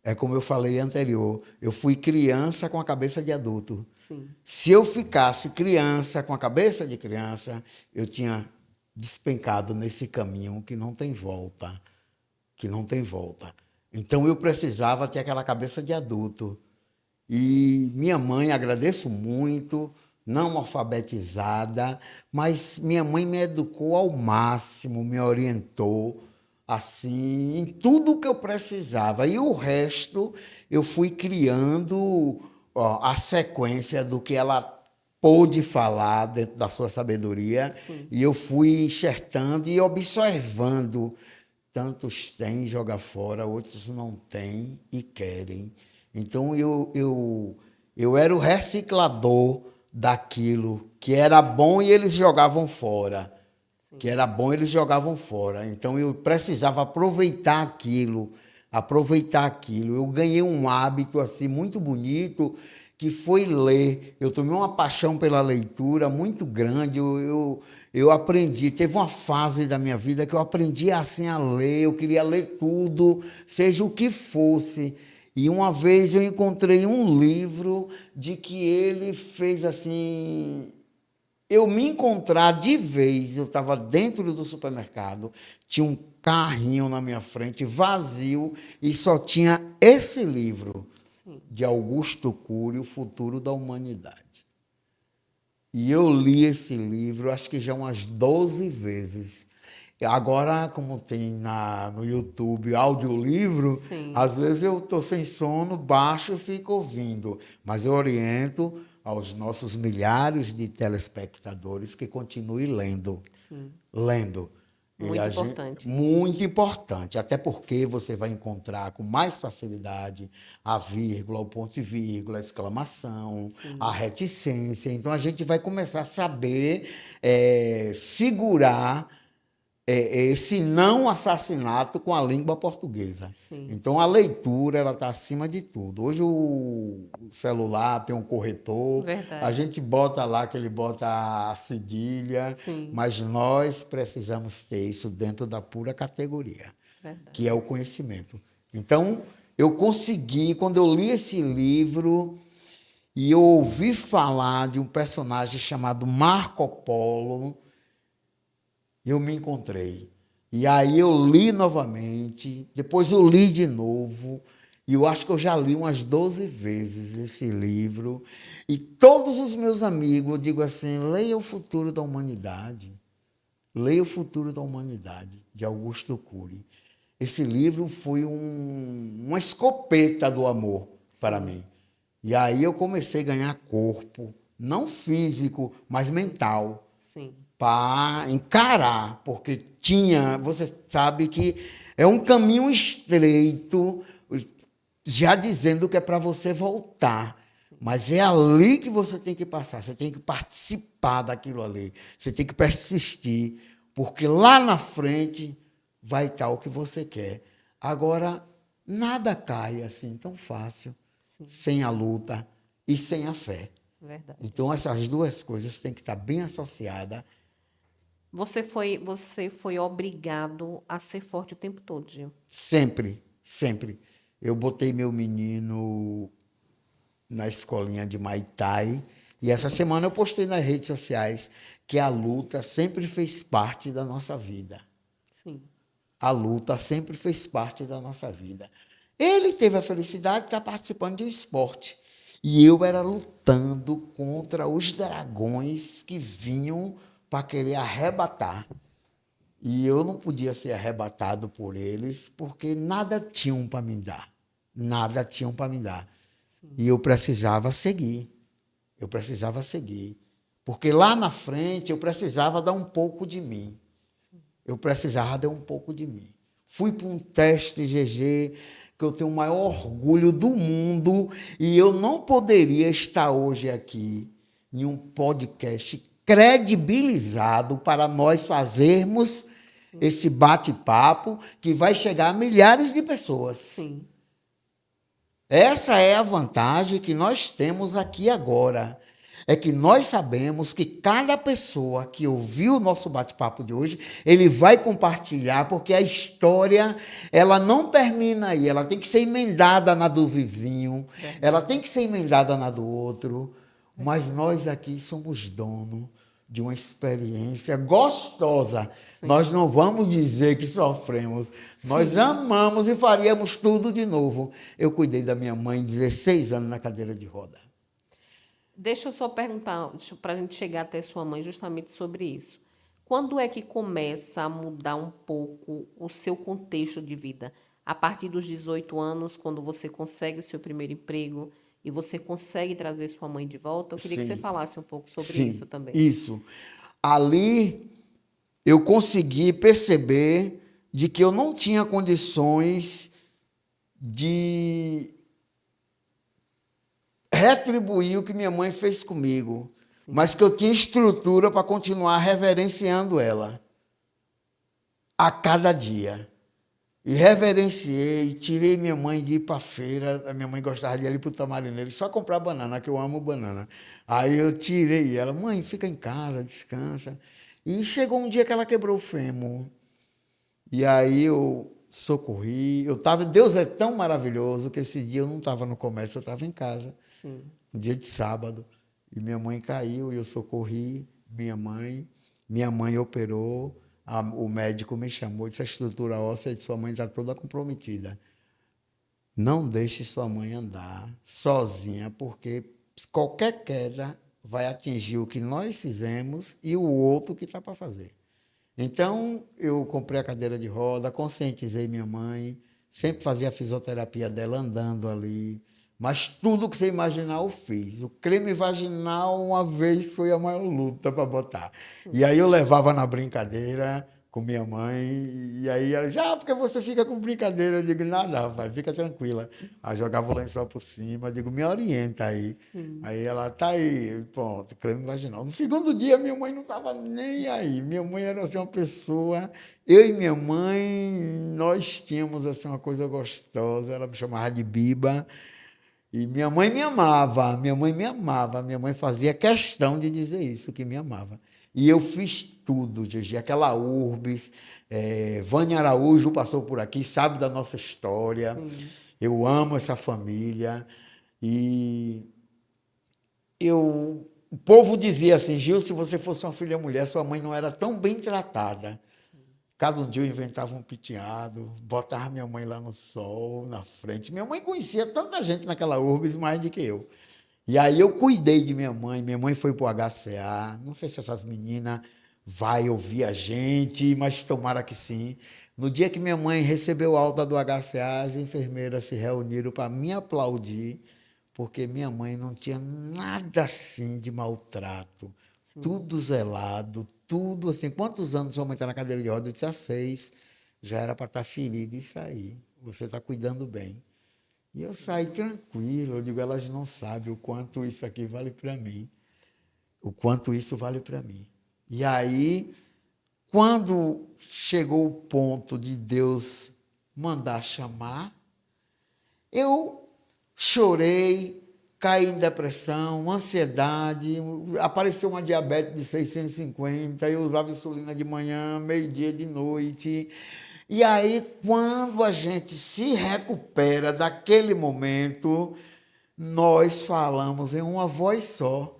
É como eu falei anterior, eu fui criança com a cabeça de adulto. Sim. Se eu ficasse criança com a cabeça de criança, eu tinha despencado nesse caminho que não tem volta, que não tem volta. Então eu precisava ter aquela cabeça de adulto. E minha mãe, agradeço muito, não alfabetizada, mas minha mãe me educou ao máximo, me orientou assim em tudo que eu precisava. E o resto eu fui criando a sequência do que ela pôde falar dentro da sua sabedoria, Sim. e eu fui enxertando e observando. Tantos têm e jogam fora, outros não têm e querem. Então, eu era o reciclador daquilo que era bom e eles jogavam fora. Sim. Que era bom, eles jogavam fora. Então, eu precisava aproveitar aquilo, aproveitar aquilo. Eu ganhei um hábito assim muito bonito, que foi ler. Eu tomei uma paixão pela leitura muito grande. Eu aprendi, teve uma fase da minha vida que eu aprendi assim a ler, eu queria ler tudo, seja o que fosse. E uma vez eu encontrei um livro de que ele fez assim, eu me encontrar de vez. Eu estava dentro do supermercado, tinha um carrinho na minha frente, vazio, e só tinha esse livro Sim. de Augusto Cury, O Futuro da Humanidade. E eu li esse livro, acho que já umas 12 vezes. Agora, como tem no YouTube audiolivro, Sim. às vezes eu estou sem sono, baixo e fico ouvindo. Mas eu oriento aos nossos milhares de telespectadores que continuem lendo. Sim. Lendo. Muito importante. Muito importante, até porque você vai encontrar com mais facilidade a vírgula, o ponto de vírgula, a exclamação, Sim. a reticência. Então a gente vai começar a saber segurar esse não assassinato com a língua portuguesa. Sim. Então a leitura ela está acima de tudo. Hoje o celular tem um corretor, a Verdade. gente bota lá que ele bota a cedilha, Sim. mas nós precisamos ter isso dentro da pura categoria, Verdade. que é o conhecimento. Então eu consegui, quando eu li esse livro e eu ouvi falar de um personagem chamado Marco Polo, eu me encontrei. E aí eu li novamente, depois eu li de novo, e eu acho que eu já li umas 12 vezes esse livro. E todos os meus amigos, eu digo assim, leia O Futuro da Humanidade. Leia O Futuro da Humanidade, de Augusto Cury. Esse livro foi uma escopeta do amor para mim. E aí eu comecei a ganhar corpo, não físico, mas mental. Sim. Para encarar, porque você sabe que é um caminho estreito, já dizendo que é para você voltar, mas é ali que você tem que passar, você tem que participar daquilo ali, você tem que persistir, porque lá na frente vai estar o que você quer. Agora, nada cai assim tão fácil, sem a luta e sem a fé. Verdade. Então, essas duas coisas têm que estar bem associadas. Você foi obrigado a ser forte o tempo todo, Gil. Sempre, sempre. Eu botei meu menino na escolinha de Muay Thai e essa semana eu postei nas redes sociais que a luta sempre fez parte da nossa vida. Sim. A luta sempre fez parte da nossa vida. Ele teve a felicidade de estar participando de um esporte e eu era lutando contra os dragões que vinham para querer arrebatar. E eu não podia ser arrebatado por eles, porque nada tinham para me dar. Nada tinham para me dar. Sim. E eu precisava seguir. Eu precisava seguir. Porque lá na frente eu precisava dar um pouco de mim. Eu precisava dar um pouco de mim. Fui para um teste GG, que eu tenho o maior orgulho do mundo, e eu não poderia estar hoje aqui em um podcast credibilizado para nós fazermos esse bate-papo que vai chegar a milhares de pessoas. Sim. Essa é a vantagem que nós temos aqui agora. É que nós sabemos que cada pessoa que ouviu o nosso bate-papo de hoje, ele vai compartilhar, porque a história, ela não termina aí, ela tem que ser emendada na do vizinho, ela tem que ser emendada na do outro, mas nós aqui somos donos de uma experiência gostosa. Sim. Nós não vamos dizer que sofremos, nós Sim. amamos e faríamos tudo de novo. Eu cuidei da minha mãe 16 anos na cadeira de roda. Deixa eu só perguntar, para a gente chegar até sua mãe, justamente sobre isso. Quando é que começa a mudar um pouco o seu contexto de vida? A partir dos 18 anos, quando você consegue o seu primeiro emprego e você consegue trazer sua mãe de volta? Eu queria que você Sim, falasse um pouco sobre sim, isso também. isso. Ali eu consegui perceber de que eu não tinha condições de retribuir o que minha mãe fez comigo, Sim. mas que eu tinha estrutura para continuar reverenciando ela a cada dia. E reverenciei, tirei minha mãe de ir para a feira. A minha mãe gostava de ir ali para o Tamarineiro, só comprar banana, que eu amo banana. Aí eu tirei ela, mãe, fica em casa, descansa. E chegou um dia que ela quebrou o fêmur. E aí eu socorri. Deus é tão maravilhoso que esse dia eu não estava no comércio, eu estava em casa, Sim. no dia de sábado. E minha mãe caiu e eu socorri minha mãe. Minha mãe operou. O médico me chamou, disse: a estrutura óssea de sua mãe está toda comprometida. Não deixe sua mãe andar sozinha, porque qualquer queda vai atingir o que nós fizemos e o outro que está para fazer. Então, eu comprei a cadeira de roda, conscientizei minha mãe, sempre fazia a fisioterapia dela andando ali, mas tudo que você imaginar eu fiz. O creme vaginal, uma vez, foi a maior luta para botar. E aí eu levava na brincadeira com minha mãe, e aí ela dizia: ah, porque você fica com brincadeira? Eu digo: nada, rapaz, fica tranquila. Aí jogava o lençol por cima, eu digo: me orienta aí. Sim. Aí ela, tá aí, pronto, creme vaginal. No segundo dia, minha mãe não estava nem aí. Minha mãe era assim, uma pessoa. Eu e minha mãe, nós tínhamos assim, uma coisa gostosa. Ela me chamava de Biba. E minha mãe me amava, minha mãe me amava. Minha mãe fazia questão de dizer isso, que me amava. E eu fiz tudo, Gigi. Aquela Urbis, Vânia Araújo passou por aqui, sabe da nossa história. Sim. Eu amo essa família. E o povo dizia assim: Gil, se você fosse uma filha mulher, sua mãe não era tão bem tratada. Cada um dia eu inventava um piteado, botava minha mãe lá no sol, na frente. Minha mãe conhecia tanta gente naquela Urbis mais do que eu. E aí eu cuidei de minha mãe foi para o HCA. Não sei se essas meninas vai ouvir a gente, mas tomara que sim. No dia que minha mãe recebeu alta do HCA, as enfermeiras se reuniram para me aplaudir, porque minha mãe não tinha nada assim de maltrato. Sim. Tudo zelado, tudo assim. Quantos anos sua mãe está na cadeira de roda? Eu disse: há 6. Já era para estar ferida isso aí. Você está cuidando bem. E eu saí tranquilo. Eu digo: elas não sabem o quanto isso aqui vale para mim. O quanto isso vale para mim. E aí, quando chegou o ponto de Deus mandar chamar, eu chorei, caí em depressão, ansiedade, apareceu uma diabetes de 650, eu usava insulina de manhã, meio-dia, de noite. E aí, quando a gente se recupera daquele momento, nós falamos em uma voz só: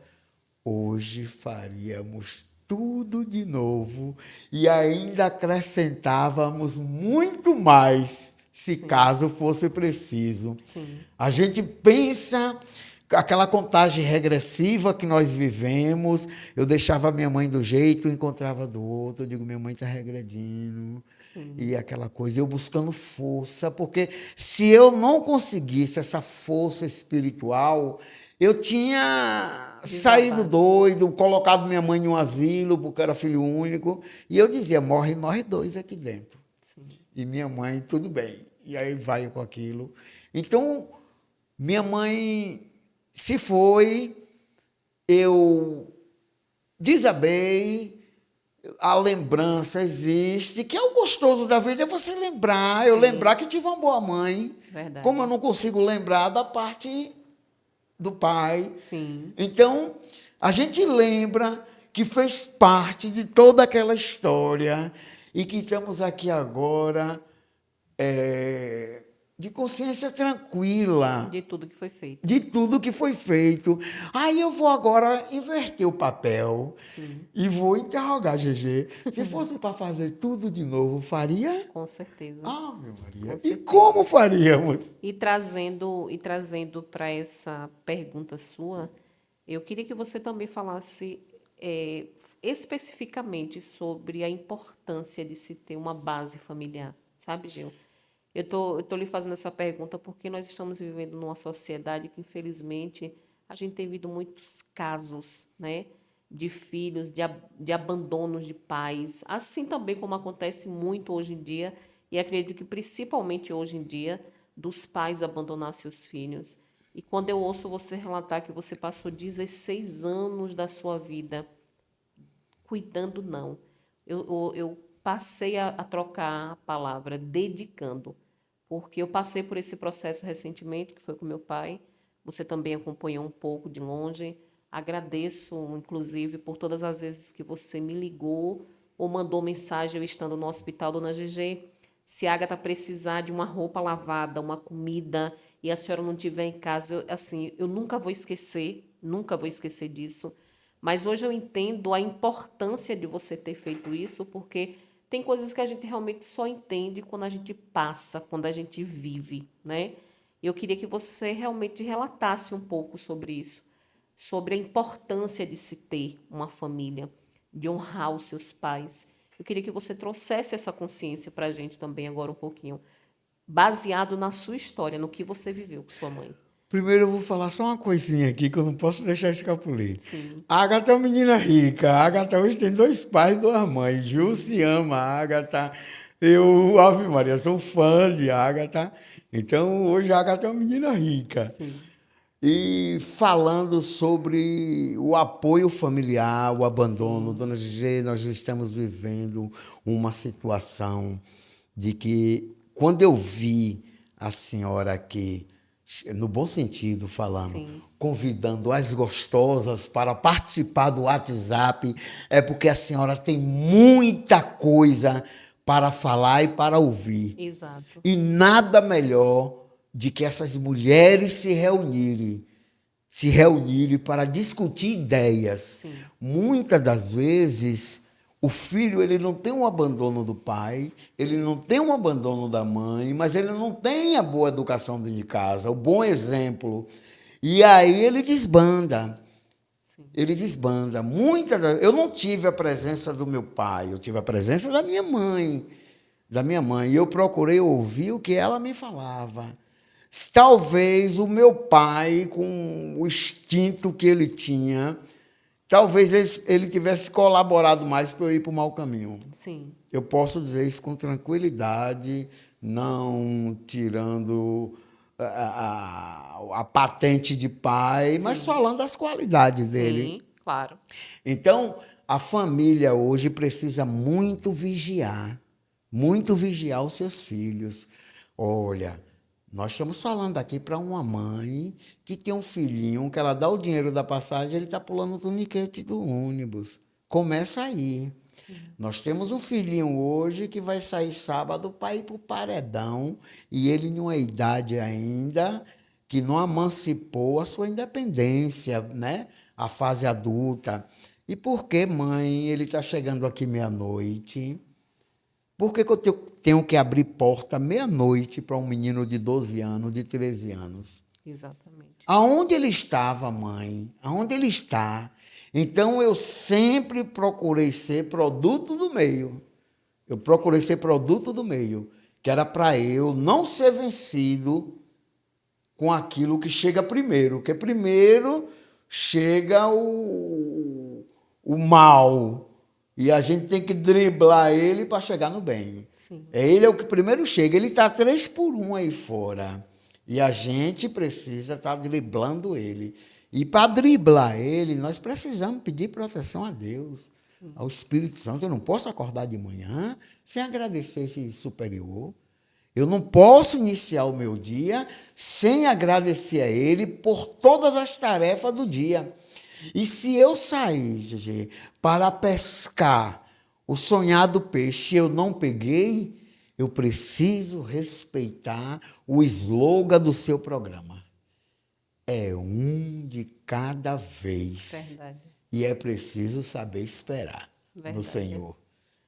hoje faríamos tudo de novo e ainda acrescentávamos muito mais, se Sim. caso fosse preciso. Sim. A gente pensa aquela contagem regressiva que nós vivemos. Eu deixava minha mãe do jeito, encontrava do outro. Eu digo: minha mãe está regredindo. Sim. E aquela coisa, eu buscando força, porque se eu não conseguisse essa força espiritual, eu tinha saído Desabado. doido, colocado minha mãe em um asilo, porque era filho único. E eu dizia: morre nós dois aqui dentro. Sim. E minha mãe, tudo bem. E aí vai com aquilo. Então, minha mãe se foi, eu desabei, a lembrança existe, que é o gostoso da vida, é você lembrar, eu Sim. lembrar que tive uma boa mãe, Verdade. como eu não consigo lembrar da parte do pai. Sim. Então, a gente lembra que fez parte de toda aquela história e que estamos aqui agora de consciência tranquila De tudo que foi feito. de tudo que foi feito. Aí eu vou agora inverter o papel Sim, e vou interrogar GG. Se fosse para fazer tudo de novo, faria? com certeza. Ah, meu Maria. Com E certeza. como faríamos? E trazendo para essa pergunta sua, eu queria que você também falasse especificamente sobre a importância de se ter uma base familiar, sabe, Gil? Eu tô lhe fazendo essa pergunta porque nós estamos vivendo numa sociedade que, infelizmente, a gente tem visto muitos casos, né, de filhos, de abandonos de pais, assim também como acontece muito hoje em dia, e acredito que principalmente hoje em dia, dos pais abandonar seus filhos. E quando eu ouço você relatar que você passou 16 anos da sua vida cuidando, não. Eu passei a trocar a palavra dedicando, porque eu passei por esse processo recentemente, que foi com meu pai. Você também acompanhou um pouco de longe. Agradeço, inclusive, por todas as vezes que você me ligou ou mandou mensagem eu estando no hospital, dona GG. Se a Agatha precisar de uma roupa lavada, uma comida, e a senhora não estiver em casa, assim, eu nunca vou esquecer disso. Mas hoje eu entendo a importância de você ter feito isso, porque tem coisas que a gente realmente só entende quando a gente passa, quando a gente vive, né? Eu queria que você realmente relatasse um pouco sobre isso, sobre a importância de se ter uma família, de honrar os seus pais. Eu queria que você trouxesse essa consciência para a gente também agora um pouquinho, baseado na sua história, no que você viveu com sua mãe. Primeiro eu vou falar só uma coisinha aqui que eu não posso deixar escapulir. Sim, A Agatha é uma menina rica. A Agatha hoje tem 2 pais e 2 mães. Ju sim, se ama a Agatha. Eu, Ave Maria, sou fã de Agatha. Então, hoje a Agatha é uma menina rica. sim, E falando sobre o apoio familiar, o abandono, sim, dona Gigi, nós estamos vivendo uma situação de que, quando eu vi a senhora aqui, no bom sentido falando, sim, convidando as gostosas para participar do WhatsApp, é porque a senhora tem muita coisa para falar e para ouvir. exato. E nada melhor de que essas mulheres se reunirem para discutir ideias. Sim, Muitas das vezes, o filho ele não tem um abandono do pai, ele não tem um abandono da mãe, mas ele não tem a boa educação dentro de casa, o bom exemplo. E aí ele desbanda. sim, Ele desbanda. Eu não tive a presença do meu pai, eu tive a presença da minha mãe. Da minha mãe. E eu procurei ouvir o que ela me falava. Talvez o meu pai, com o instinto que ele tinha, talvez ele tivesse colaborado mais para eu ir para o mau caminho. sim, Eu posso dizer isso com tranquilidade, não tirando a patente de pai, mas sim, falando das qualidades dele. sim, claro. Então, a família hoje precisa muito vigiar os seus filhos. Olha, nós estamos falando aqui para uma mãe que tem um filhinho que ela dá o dinheiro da passagem, ele está pulando o tuniquete do ônibus. Começa aí. Sim, Nós temos um filhinho hoje que vai sair sábado para ir para o paredão e ele em uma idade ainda que não emancipou a sua independência, né? A fase adulta. E por que, mãe, ele está chegando aqui meia-noite? Por que eu tenho que abrir porta meia-noite para um menino de 12 anos, de 13 anos? exatamente. Aonde ele estava, mãe? Aonde ele está? Então eu sempre procurei ser produto do meio. Eu procurei ser produto do meio, que era para eu não ser vencido com aquilo que chega primeiro, porque primeiro chega o mal e a gente tem que driblar ele para chegar no bem. Sim, Ele é o que primeiro chega, ele está 3 por 1 aí fora e a gente precisa estar driblando ele. E para driblar ele, nós precisamos pedir proteção a Deus. ao Espírito Santo. Eu não posso acordar de manhã sem agradecer esse superior. Eu não posso iniciar o meu dia sem agradecer a Ele por todas as tarefas do dia. E se eu sair, GG, para pescar o sonhado peixe e eu não peguei, eu preciso respeitar o slogan do seu programa. É um de cada vez. Verdade. E é preciso saber esperar no Verdade. Senhor.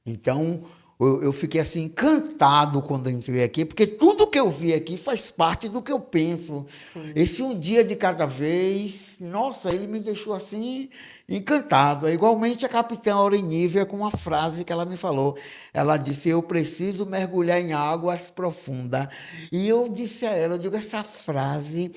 Então, eu fiquei assim encantado quando eu entrei aqui, porque tudo que eu vi aqui faz parte do que eu penso. Sim. Esse um dia de cada vez, nossa, ele me deixou assim encantado. É igualmente a capitã Aurenívia com uma frase que ela me falou. Ela disse: eu preciso mergulhar em águas profundas. E eu disse a ela, eu digo, essa frase,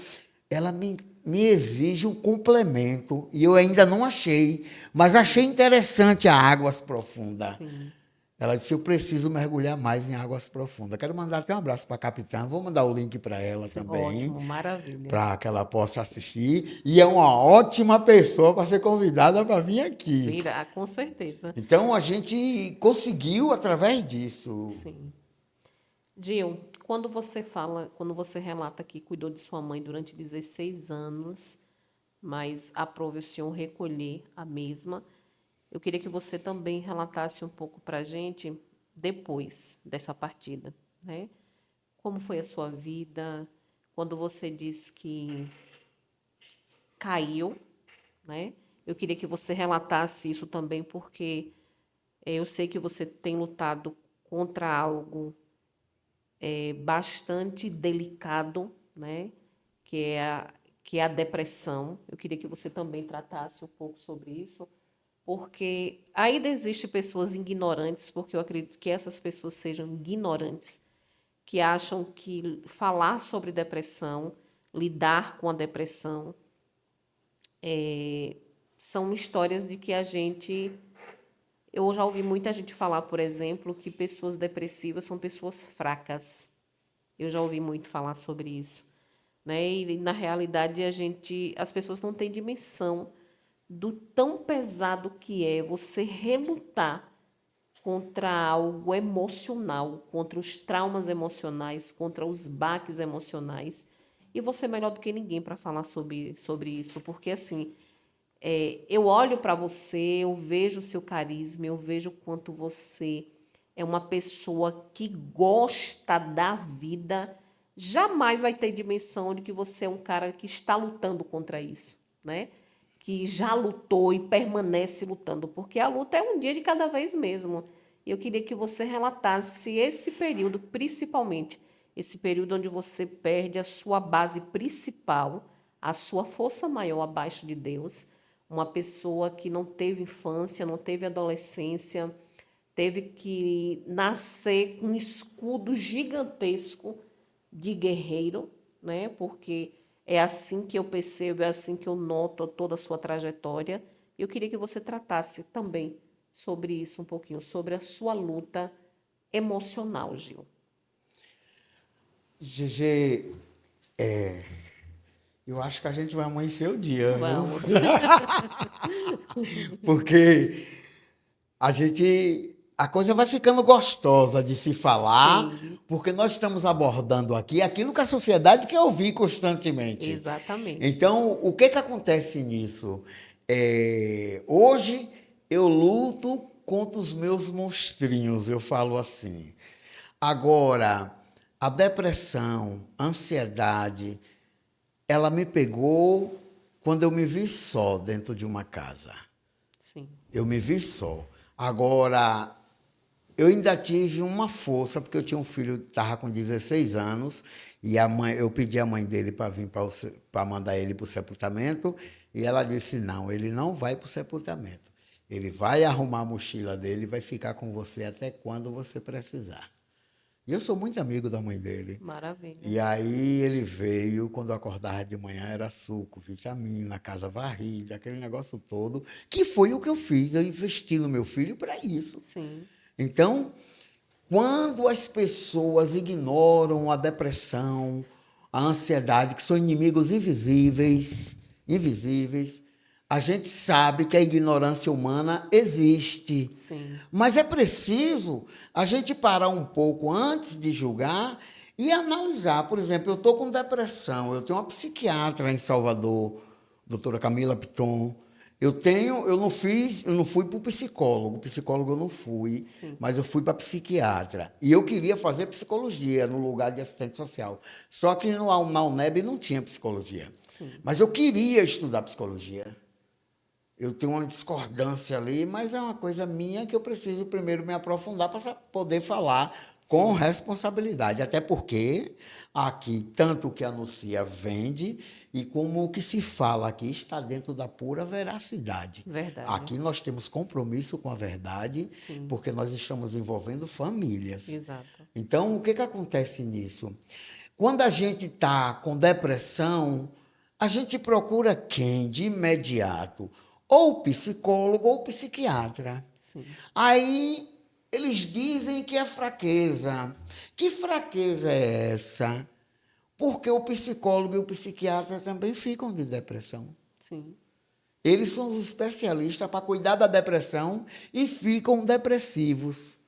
ela me exige um complemento, e eu ainda não achei, mas achei interessante a águas profundas. Sim. Ela disse: eu preciso mergulhar mais em águas profundas. Quero mandar até um abraço para a capitã. Vou mandar o link para ela Sim, também, ótimo, maravilha. para que ela possa assistir. E é uma ótima pessoa para ser convidada para vir aqui. Virá, com certeza. Então, a gente conseguiu através disso. Sim. Gil, quando você fala, quando você relata que cuidou de sua mãe durante 16 anos, mas aprove o senhor recolher a mesma, eu queria que você também relatasse um pouco para a gente depois dessa partida, né? Como foi a sua vida? Quando você diz que caiu, né? Eu queria que você relatasse isso também, porque eu sei que você tem lutado contra algo bastante delicado, né? Que é a depressão. Eu queria que você também tratasse um pouco sobre isso, porque ainda existem pessoas ignorantes, porque eu acredito que essas pessoas sejam ignorantes, que acham que falar sobre depressão, lidar com a depressão, são histórias de que a gente... Eu já ouvi muita gente falar, por exemplo, que pessoas depressivas são pessoas fracas. Eu já ouvi muito falar sobre isso, né? E na realidade as pessoas não têm dimensão do tão pesado que é você relutar contra algo emocional, contra os traumas emocionais, contra os baques emocionais. E você é melhor do que ninguém para falar sobre isso, porque assim, eu olho para você, eu vejo o seu carisma, eu vejo o quanto você é uma pessoa que gosta da vida, jamais vai ter dimensão de que você é um cara que está lutando contra isso, né? Que já lutou e permanece lutando, porque a luta é um dia de cada vez mesmo. E eu queria que você relatasse esse período, principalmente, esse período onde você perde a sua base principal, a sua força maior abaixo de Deus, uma pessoa que não teve infância, não teve adolescência, teve que nascer com um escudo gigantesco de guerreiro, né? Porque é assim que eu percebo, é assim que eu noto toda a sua trajetória. Eu queria que você tratasse também sobre isso um pouquinho, sobre a sua luta emocional, Gil. GG, eu acho que a gente vai amanhecer o dia, viu? Vamos. Porque a coisa vai ficando gostosa de se falar, Sim, porque nós estamos abordando aqui aquilo que a sociedade quer ouvir constantemente. exatamente. Então, o que acontece nisso? Hoje eu luto contra os meus monstrinhos, eu falo assim. Agora, a depressão, a ansiedade, ela me pegou quando eu me vi só dentro de uma casa. Sim, Eu me vi só. Agora, eu ainda tive uma força, porque eu tinha um filho que estava com 16 anos, e eu pedi à mãe dele para vir para mandar ele para o sepultamento, e ela disse: não, ele não vai para o sepultamento. Ele vai arrumar a mochila dele e vai ficar com você até quando você precisar. E eu sou muito amigo da mãe dele. maravilha. E aí ele veio, quando eu acordava de manhã, era suco, vitamina, casa varrida, aquele negócio todo, que foi o que eu fiz. Eu investi no meu filho para isso. Sim, Então, quando as pessoas ignoram a depressão, a ansiedade, que são inimigos invisíveis, A gente sabe que a ignorância humana existe. Sim. Mas é preciso a gente parar um pouco antes de julgar e analisar. Por exemplo, eu estou com depressão, eu tenho uma psiquiatra em Salvador, doutora Camila Piton. Eu não fui para o psicólogo eu não fui, Sim. mas eu fui para psiquiatra. E eu queria fazer psicologia no lugar de assistente social. Só que na UNEB não tinha psicologia. Sim. Mas eu queria estudar psicologia. Eu tenho uma discordância ali, mas é uma coisa minha que eu preciso primeiro me aprofundar para poder falar com responsabilidade. Até porque aqui, tanto o que anuncia vende, e como o que se fala aqui está dentro da pura veracidade. Verdade. Aqui nós temos compromisso com a verdade, Sim. porque nós estamos envolvendo famílias. Exato. Então, o que acontece nisso? Quando a gente está com depressão, a gente procura quem de imediato? Ou psicólogo ou psiquiatra. Sim. Aí eles dizem que é fraqueza. Que fraqueza é essa? Porque o psicólogo e o psiquiatra também ficam de depressão. Sim. Eles são os especialistas para cuidar da depressão e ficam depressivos.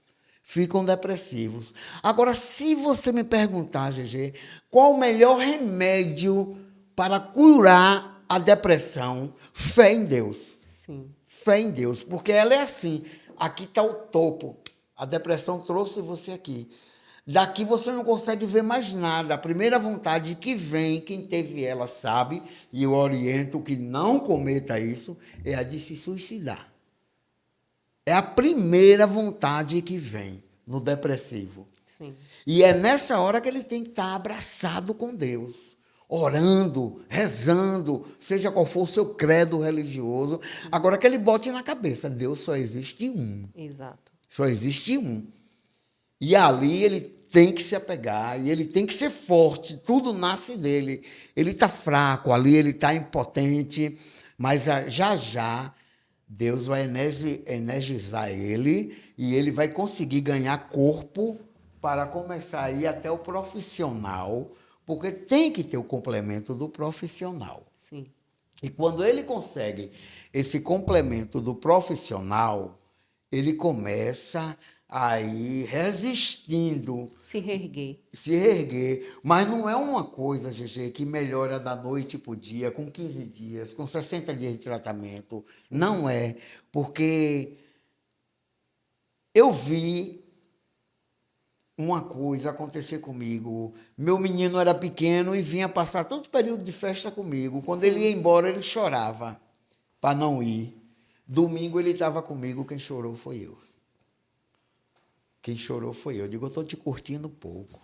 Ficam depressivos. Agora, se você me perguntar, GG, qual o melhor remédio para curar a depressão? Fé em Deus. Sim. Fé em Deus, porque ela é assim. Aqui está o topo. A depressão trouxe você aqui. Daqui você não consegue ver mais nada. A primeira vontade que vem, quem teve ela sabe, e eu oriento que não cometa isso, é a de se suicidar. É a primeira vontade que vem no depressivo. Sim. E é nessa hora que ele tem que estar abraçado com Deus, orando, rezando, seja qual for o seu credo religioso. Agora que ele bote na cabeça, Deus só existe um. Exato. Só existe um. E ali ele tem que se apegar, e ele tem que ser forte, tudo nasce dele. Ele está fraco ali, ele está impotente, mas já já Deus vai energizar ele e ele vai conseguir ganhar corpo para começar a ir até o profissional, porque tem que ter o complemento do profissional. Sim. E quando ele consegue esse complemento do profissional, ele começa a ir resistindo, Se reerguer. se erguer. Mas não é uma coisa, GG, que melhora da noite para o dia, com 15 dias, com 60 dias de tratamento. Não é. Porque eu vi uma coisa acontecer comigo. Meu menino era pequeno e vinha passar todo o período de festa comigo. Quando ele ia embora, ele chorava para não ir. Domingo ele estava comigo, quem chorou foi eu. Quem chorou foi eu. Eu digo, eu estou te curtindo pouco.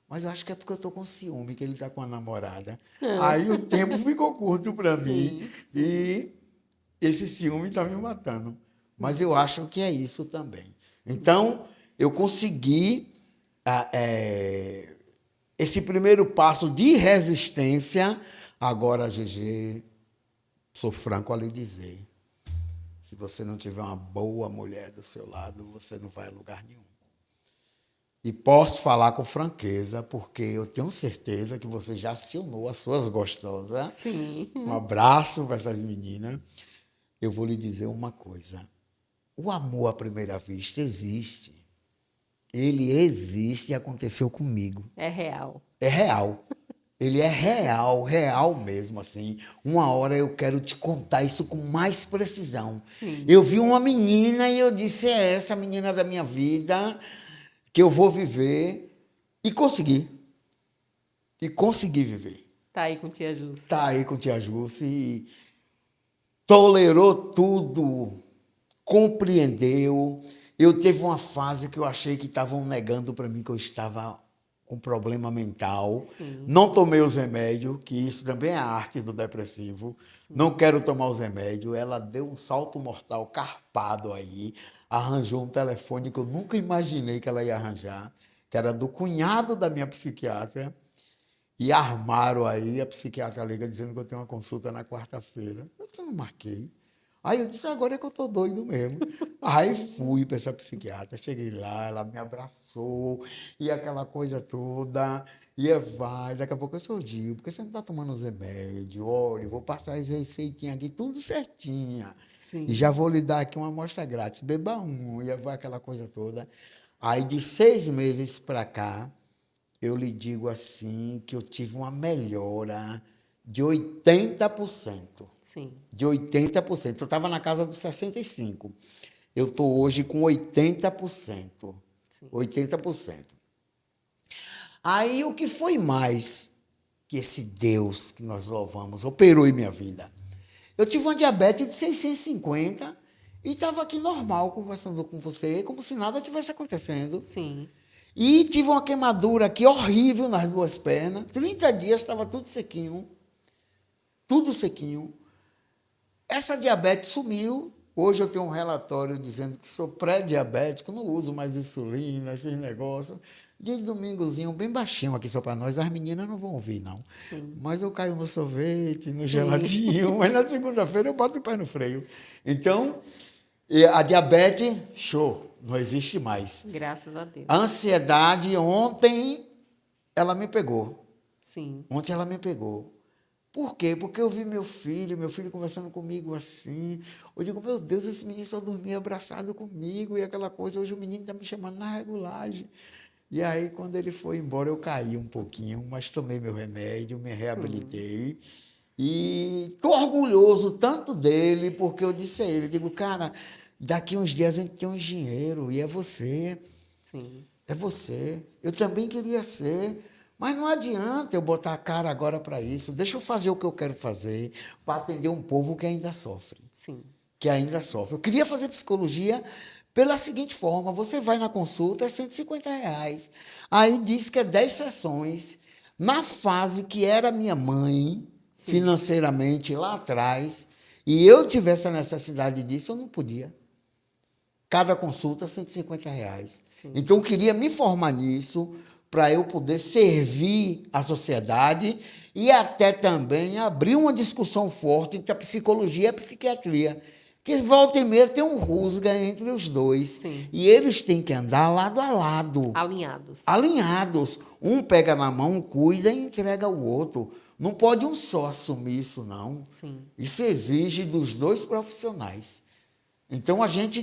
Mas eu acho que é porque eu estou com ciúme, que ele está com a namorada. Aí o tempo ficou curto para mim. E esse ciúme está me matando. Mas eu acho que é isso também. Então, eu consegui esse primeiro passo de resistência. Agora, GG, sou franco a lhe dizer. Se você não tiver uma boa mulher do seu lado, você não vai a lugar nenhum. E posso falar com franqueza, porque eu tenho certeza que você já acionou as suas gostosas. Sim. Um abraço para essas meninas. Eu vou lhe dizer uma coisa. O amor à primeira vista existe. Ele existe e aconteceu comigo. É real. É real. Ele é real, real mesmo, assim. Uma hora eu quero te contar isso com mais precisão. Sim. Eu vi uma menina e eu disse, é essa a menina da minha vida que eu vou viver. E consegui. E consegui viver. Tá aí com tia Júcia. Tá aí com tia Júcia e tolerou tudo, compreendeu. Eu teve uma fase que eu achei que estavam negando para mim que eu estava com problema mental. Sim. Não tomei os remédios, que isso também é a arte do depressivo. Sim. Não quero tomar os remédios. Ela deu um salto mortal carpado aí, arranjou um telefone que eu nunca imaginei que ela ia arranjar, que era do cunhado da minha psiquiatra, e armaram aí, a psiquiatra liga dizendo que eu tenho uma consulta na quarta-feira. Eu disse, não marquei. Aí eu disse, agora é que eu estou doido mesmo. Aí fui para essa psiquiatra, cheguei lá, ela me abraçou, e aquela coisa toda. vai, daqui a pouco eu sou Gil, porque você não está tomando os remédios, olha, eu vou passar as receitinhas aqui, tudo certinha. E Sim, já vou lhe dar aqui uma amostra grátis, beba um, e vai aquela coisa toda. Aí, de 6 meses para cá, eu lhe digo assim, que eu tive uma melhora de 80%. sim, De 80%. Eu estava na casa dos 65%. Eu estou hoje com 80%. sim, 80%. Aí o que foi mais que esse Deus que nós louvamos operou em minha vida? Eu tive uma diabetes de 650 e estava aqui normal conversando com você, como se nada tivesse acontecendo. sim, E tive uma queimadura aqui horrível nas duas pernas. 30 dias estava tudo sequinho. Tudo sequinho. Essa diabetes sumiu. Hoje eu tenho um relatório dizendo que sou pré-diabético, não uso mais insulina, esses negócios. De domingozinho bem baixinho aqui só para nós, as meninas não vão ouvir, não. sim, Mas eu caio no sorvete, no sim. geladinho, mas na segunda-feira eu boto o pé no freio. Então, a diabetes, show, não existe mais. Graças a A Deus. ansiedade, ontem, ela me pegou. Sim, Ontem ela me pegou. Por quê? Porque eu vi meu filho conversando comigo assim. Eu digo, meu Deus, esse menino só dormia abraçado comigo e aquela coisa. Hoje o menino está me chamando na regulagem. E aí, quando ele foi embora, eu caí um pouquinho, mas tomei meu remédio, me sim, reabilitei. E estou orgulhoso tanto dele, porque eu disse a ele, digo, cara, daqui uns dias a gente tem um engenheiro e é você. sim, É você. Eu também queria ser. Mas não adianta eu botar a cara agora para isso. Deixa eu fazer o que eu quero fazer para atender um povo que ainda sofre. sim, Que ainda sofre. Eu queria fazer psicologia pela seguinte forma: você vai na consulta, é R$ 150. Aí diz que é 10 sessões. Na fase que era minha mãe, sim, financeiramente lá atrás, e eu tivesse a necessidade disso, eu não podia. Cada consulta, R$ 150. sim, Então, eu queria me formar nisso para eu poder servir a sociedade e até também abrir uma discussão forte entre a psicologia e a psiquiatria. Que volta e meia tem um rusga entre os dois. sim. E eles têm que andar lado a lado, Alinhados. alinhados. Um pega na mão, cuida e entrega ao outro. Não pode um só assumir isso, não. Sim, Isso exige dos dois profissionais. Então a gente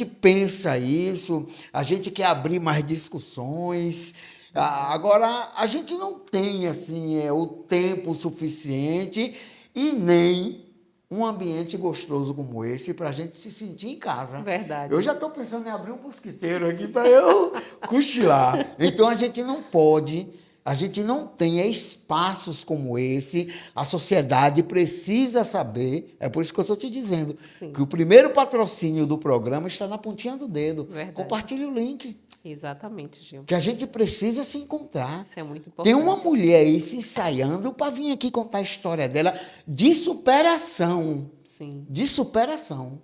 pensa isso, a gente quer abrir mais discussões. Agora a gente não tem assim o tempo suficiente e nem um ambiente gostoso como esse para a gente se sentir em casa. Eu verdade. já estou pensando em abrir um mosquiteiro aqui para eu cochilar. Então a gente não tem espaços como esse. A sociedade precisa saber, é por isso que eu estou te dizendo, que Sim, o primeiro patrocínio do programa está na pontinha do dedo. verdade. Compartilhe o link, Exatamente, Gil. que a gente precisa se encontrar. Isso é muito Tem uma importante. mulher aí se ensaiando para vir aqui contar a história dela de superação. Sim. De superação.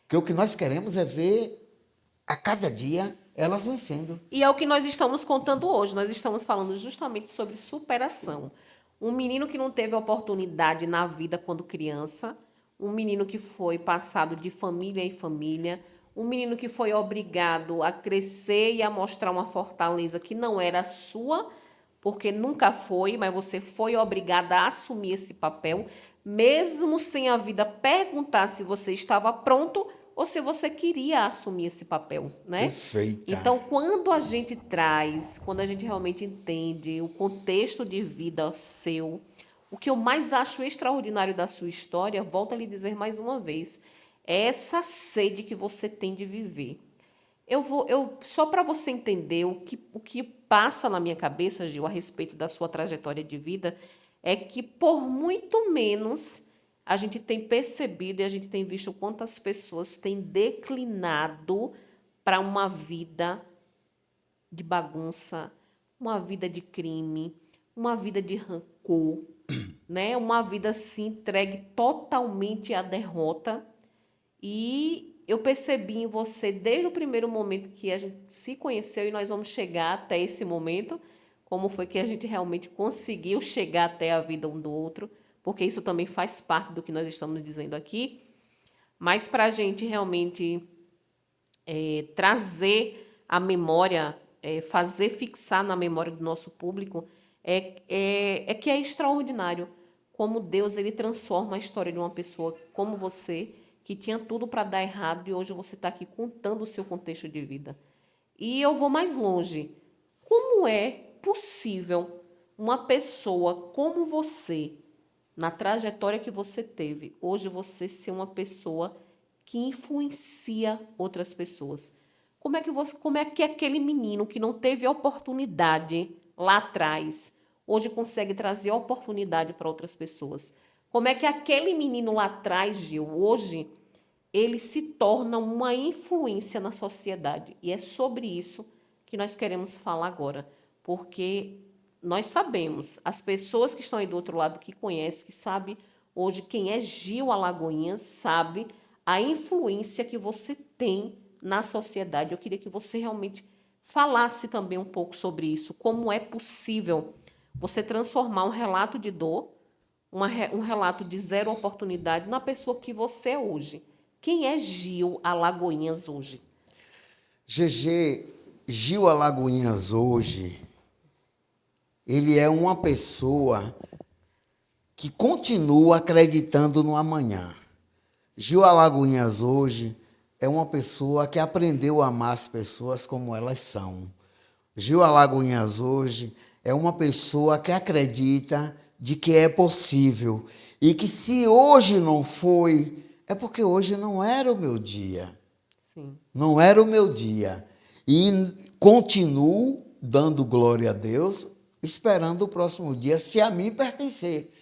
Que o que nós queremos é ver a cada dia elas vencendo. E é o que nós estamos contando hoje. Nós estamos falando justamente sobre superação. Um menino que não teve oportunidade na vida quando criança, um menino que foi passado de família em família, um menino que foi obrigado a crescer e a mostrar uma fortaleza que não era sua, porque nunca foi, mas você foi obrigada a assumir esse papel, mesmo sem a vida perguntar se você estava pronto ou se você queria assumir esse papel, né? Perfeita. Então, quando a gente realmente entende o contexto de vida seu, o que eu mais acho extraordinário da sua história, volto a lhe dizer mais uma vez, é essa sede que você tem de viver. Só para você entender o que passa na minha cabeça, Gil, a respeito da sua trajetória de vida, é que por muito menos a gente tem percebido e a gente tem visto quantas pessoas têm declinado para uma vida de bagunça, uma vida de crime, uma vida de rancor, né? Uma vida assim entregue totalmente à derrota. E eu percebi em você desde o primeiro momento que a gente se conheceu e nós vamos chegar até esse momento, como foi que a gente realmente conseguiu chegar até a vida um do outro, porque isso também faz parte do que nós estamos dizendo aqui. Mas para a gente realmente trazer à memória fazer fixar na memória do nosso público é que é extraordinário como Deus ele transforma a história de uma pessoa como você, que tinha tudo para dar errado e hoje você está aqui contando o seu contexto de vida. E eu vou mais longe. Como é possível uma pessoa como você, na trajetória que você teve, hoje você ser uma pessoa que influencia outras pessoas? Como é que aquele menino que não teve oportunidade lá atrás, hoje consegue trazer oportunidade para outras pessoas? Como é que aquele menino lá atrás, Gil, hoje, ele se torna uma influência na sociedade? E é sobre isso que nós queremos falar agora, porque nós sabemos, as pessoas que estão aí do outro lado, que conhecem, que sabem hoje quem é Gil Alagoinhas, sabe a influência que você tem na sociedade. Eu queria que você realmente falasse também um pouco sobre isso, como é possível você transformar um relato de dor, um relato de zero oportunidade, na pessoa que você é hoje. Quem é Gil Alagoinhas hoje? GG, Gil Alagoinhas hoje, ele é uma pessoa que continua acreditando no amanhã. Gil Alagoinhas hoje é uma pessoa que aprendeu a amar as pessoas como elas são. Gil Alagoinhas hoje é uma pessoa que acredita de que é possível e que se hoje não foi, é porque hoje não era o meu dia. Sim. Não era o meu dia. E continuo dando glória a Deus, esperando o próximo dia, se a mim pertencer.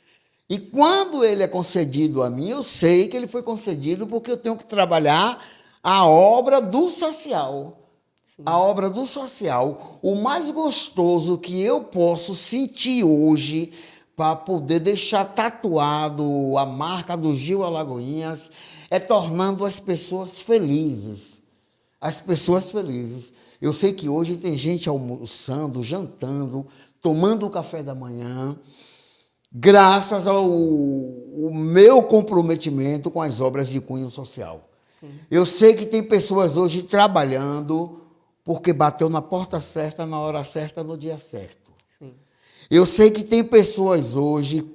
E quando ele é concedido a mim, eu sei que ele foi concedido porque eu tenho que trabalhar a obra do social. Sim. A obra do social. O mais gostoso que eu posso sentir hoje para poder deixar tatuado a marca do Gil Alagoinhas é tornando as pessoas felizes. As pessoas felizes. Eu sei que hoje tem gente almoçando, jantando, tomando o café da manhã, graças ao meu comprometimento com as obras de cunho social. Sim. Eu sei que tem pessoas hoje trabalhando porque bateu na porta certa, na hora certa, no dia certo. Sim. Eu sei que tem pessoas hoje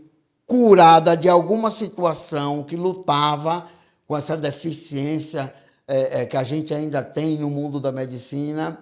curadas de alguma situação que lutava com essa deficiência que a gente ainda tem no mundo da medicina,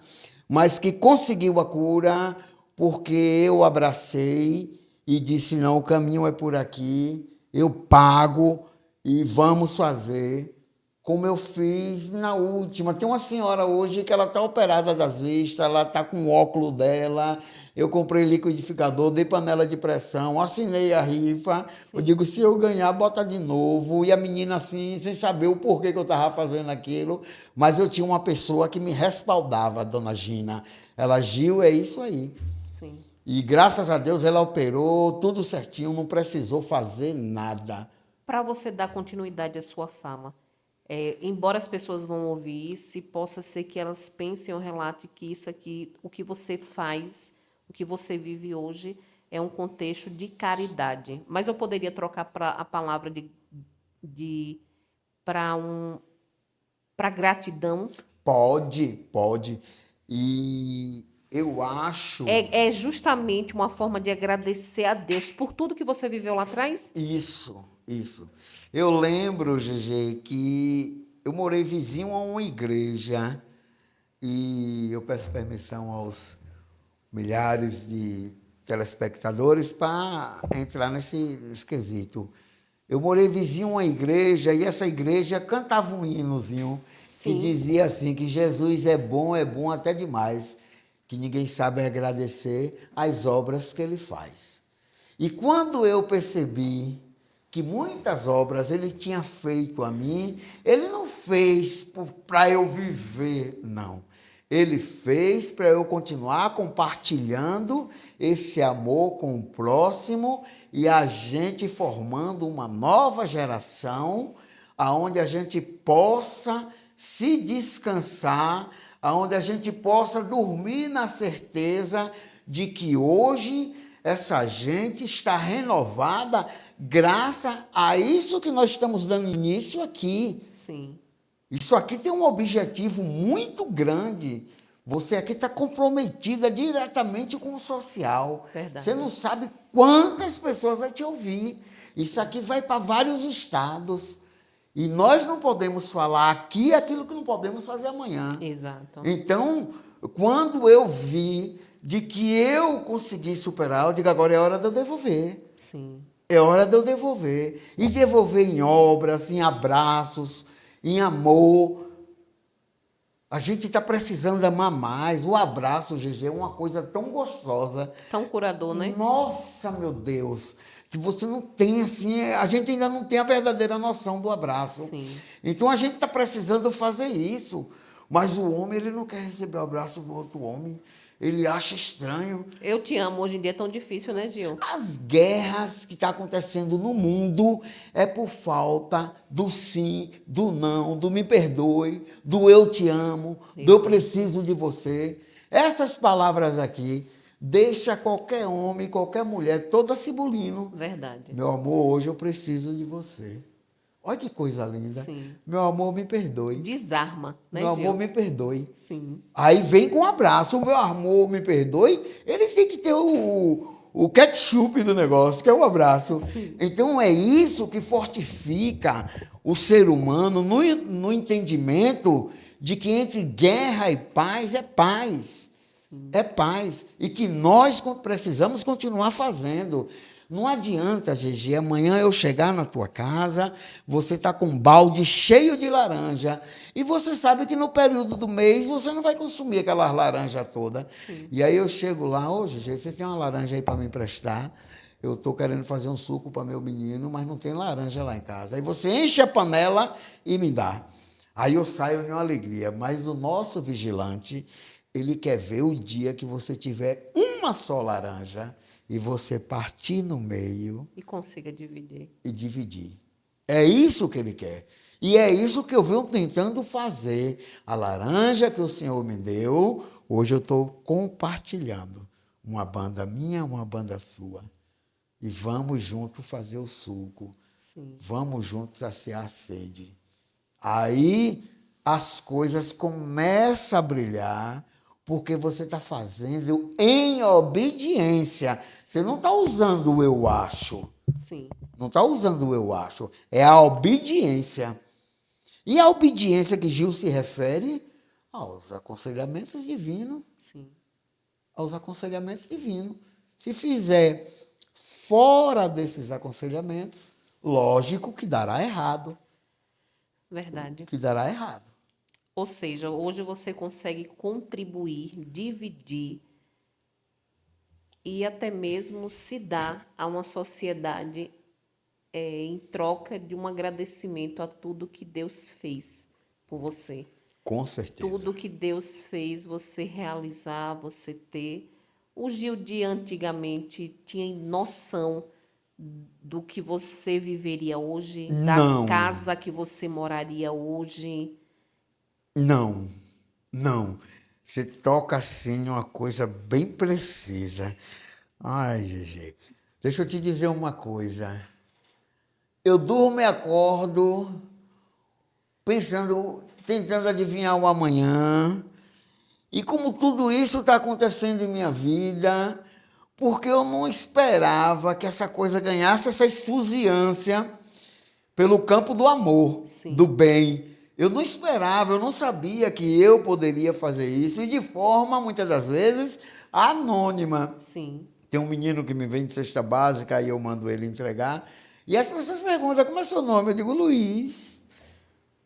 mas que conseguiu a cura porque eu abracei e disse, não, o caminho é por aqui, eu pago e vamos fazer, como eu fiz na última. Tem uma senhora hoje que ela está operada das vistas, ela está com o óculo dela, eu comprei liquidificador, dei panela de pressão, assinei a rifa, Sim. Eu digo, se eu ganhar, bota de novo, e a menina assim, sem saber o porquê que eu estava fazendo aquilo, mas eu tinha uma pessoa que me respaldava, a dona Gina. Ela, Gil, é isso aí. Sim. E graças a Deus ela operou tudo certinho, não precisou fazer nada. Para você dar continuidade à sua fala, embora as pessoas vão ouvir isso, e possa ser que elas pensem ou relatem que isso aqui, o que você faz, o que você vive hoje, é um contexto de caridade. Mas eu poderia trocar a palavra para gratidão. Pode. E eu acho... É justamente uma forma de agradecer a Deus por tudo que você viveu lá atrás? Isso. Eu lembro, GG, que eu morei vizinho a uma igreja e eu peço permissão aos milhares de telespectadores para entrar nesse quesito. Eu morei vizinho a uma igreja e essa igreja cantava um hinozinho que dizia assim, que Jesus é bom até demais, que ninguém sabe agradecer as obras que ele faz. E quando eu percebi que muitas obras ele tinha feito a mim, ele não fez para eu viver, não. Ele fez para eu continuar compartilhando esse amor com o próximo e a gente formando uma nova geração, onde a gente possa se descansar, onde a gente possa dormir na certeza de que hoje essa gente está renovada graças a isso que nós estamos dando início aqui. Sim. Isso aqui tem um objetivo muito grande, Você aqui está comprometida diretamente com o social. Verdade. Você não sabe quantas pessoas vão te ouvir. Isso aqui vai para vários estados. E nós não podemos falar aqui aquilo que não podemos fazer amanhã. Exato. Então, quando eu vi de que eu consegui superar, eu digo, agora é hora de eu devolver. Sim. É hora de eu devolver. E devolver em obras, em abraços, em amor. A gente está precisando de amar mais. O abraço, GG, é uma coisa tão gostosa. Tão curador, né? Nossa, meu Deus, que você não tem assim, a gente ainda não tem a verdadeira noção do abraço. Sim. Então a gente está precisando fazer isso, mas o homem ele não quer receber o abraço do outro homem, ele acha estranho. Eu te amo, hoje em dia é tão difícil, né, Gil? As guerras que estão acontecendo no mundo é por falta do sim, do não, do me perdoe, do eu te amo, do eu preciso de você. Essas palavras aqui deixa qualquer homem, qualquer mulher toda cibulino. Verdade. Meu amor, hoje eu preciso de você. Olha que coisa linda. Sim. Meu amor, me perdoe. Desarma, né, Meu Gil? amor, me perdoe. Sim. Aí vem com um abraço. O meu amor, me perdoe. Ele tem que ter o ketchup do negócio, que é o abraço. Sim. Então é isso que fortifica o ser humano no entendimento de que entre guerra e paz é paz. É paz. E que nós precisamos continuar fazendo. Não adianta, GG, amanhã eu chegar na tua casa, você está com um balde cheio de laranja, e você sabe que no período do mês você não vai consumir aquela laranja toda. Sim. E aí eu chego lá, ô GG, você tem uma laranja aí para me emprestar? Eu estou querendo fazer um suco para meu menino, mas não tem laranja lá em casa. Aí você enche a panela e me dá. Aí eu saio em uma alegria, mas o nosso vigilante, ele quer ver o dia que você tiver uma só laranja, e você partir no meio E consiga dividir. e dividir. É isso que ele quer. E é isso que eu venho tentando fazer. A laranja que o Senhor me deu, hoje eu estou compartilhando. Uma banda minha, uma banda sua. E vamos juntos fazer o suco. Sim. Vamos juntos saciar a sede. Aí as coisas começam a brilhar, porque você está fazendo em obediência. Você não está usando o eu acho. Sim. Não está usando o eu acho. É a obediência. E a obediência que Gil se refere aos aconselhamentos divinos. Sim. Aos aconselhamentos divinos. Se fizer fora desses aconselhamentos, lógico que dará errado. Verdade. Que dará errado. Ou seja, hoje você consegue contribuir, dividir e até mesmo se dar a uma sociedade em troca de um agradecimento a tudo que Deus fez por você. Com certeza. Tudo que Deus fez você realizar, você ter. O Gil de antigamente tinha noção do que você viveria hoje, Não. da casa que você moraria hoje. Não, não. Você toca assim uma coisa bem precisa. Ai, GG. Deixa eu te dizer uma coisa. Eu durmo e acordo pensando, tentando adivinhar o amanhã. E como tudo isso está acontecendo em minha vida, porque eu não esperava que essa coisa ganhasse essa esfuziância pelo campo do amor, Sim. do bem. Eu não esperava, eu não sabia que eu poderia fazer isso, e de forma, muitas das vezes, anônima. Sim. Tem um menino que me vem de cesta básica, aí eu mando ele entregar, e as pessoas perguntam, como é seu nome? Eu digo, Luiz.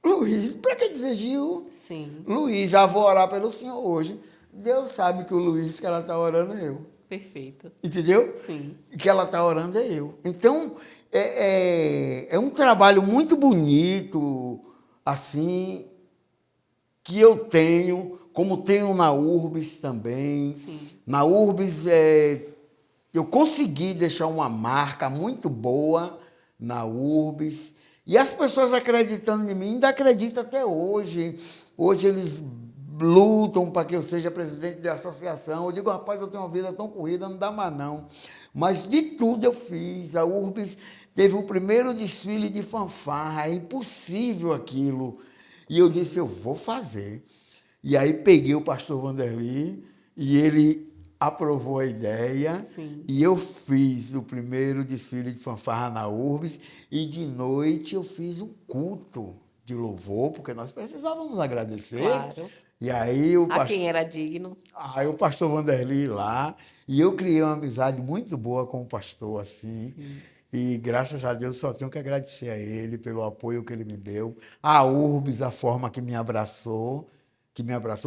Luiz, para que dizer Gil? Sim. Luiz, já vou orar pelo senhor hoje. Deus sabe que o Luiz que ela está orando é eu. Perfeito. Entendeu? Sim. Que ela está orando é eu. Então, é um trabalho muito bonito, assim, que eu tenho, como tenho na Urbis também. Sim. Na Urbis, eu consegui deixar uma marca muito boa na Urbis. E as pessoas acreditando em mim, ainda acreditam até hoje. Hoje eles lutam para que eu seja presidente da associação. Eu digo, rapaz, eu tenho uma vida tão corrida, não dá mais não. Mas de tudo eu fiz. A Urbis teve o primeiro desfile de fanfarra, é impossível aquilo. E eu disse, eu vou fazer. E aí peguei o pastor Vanderly e ele aprovou a ideia. Sim. E eu fiz o primeiro desfile de fanfarra na Urbis e de noite eu fiz um culto de louvor, porque nós precisávamos agradecer. Claro. E aí o A pastor... quem era digno. Aí o pastor Vanderly lá, e eu criei uma amizade muito boa com o pastor, assim, e graças a Deus só tenho que agradecer a ele pelo apoio que ele me deu, a Urbis, a forma que me abraçou,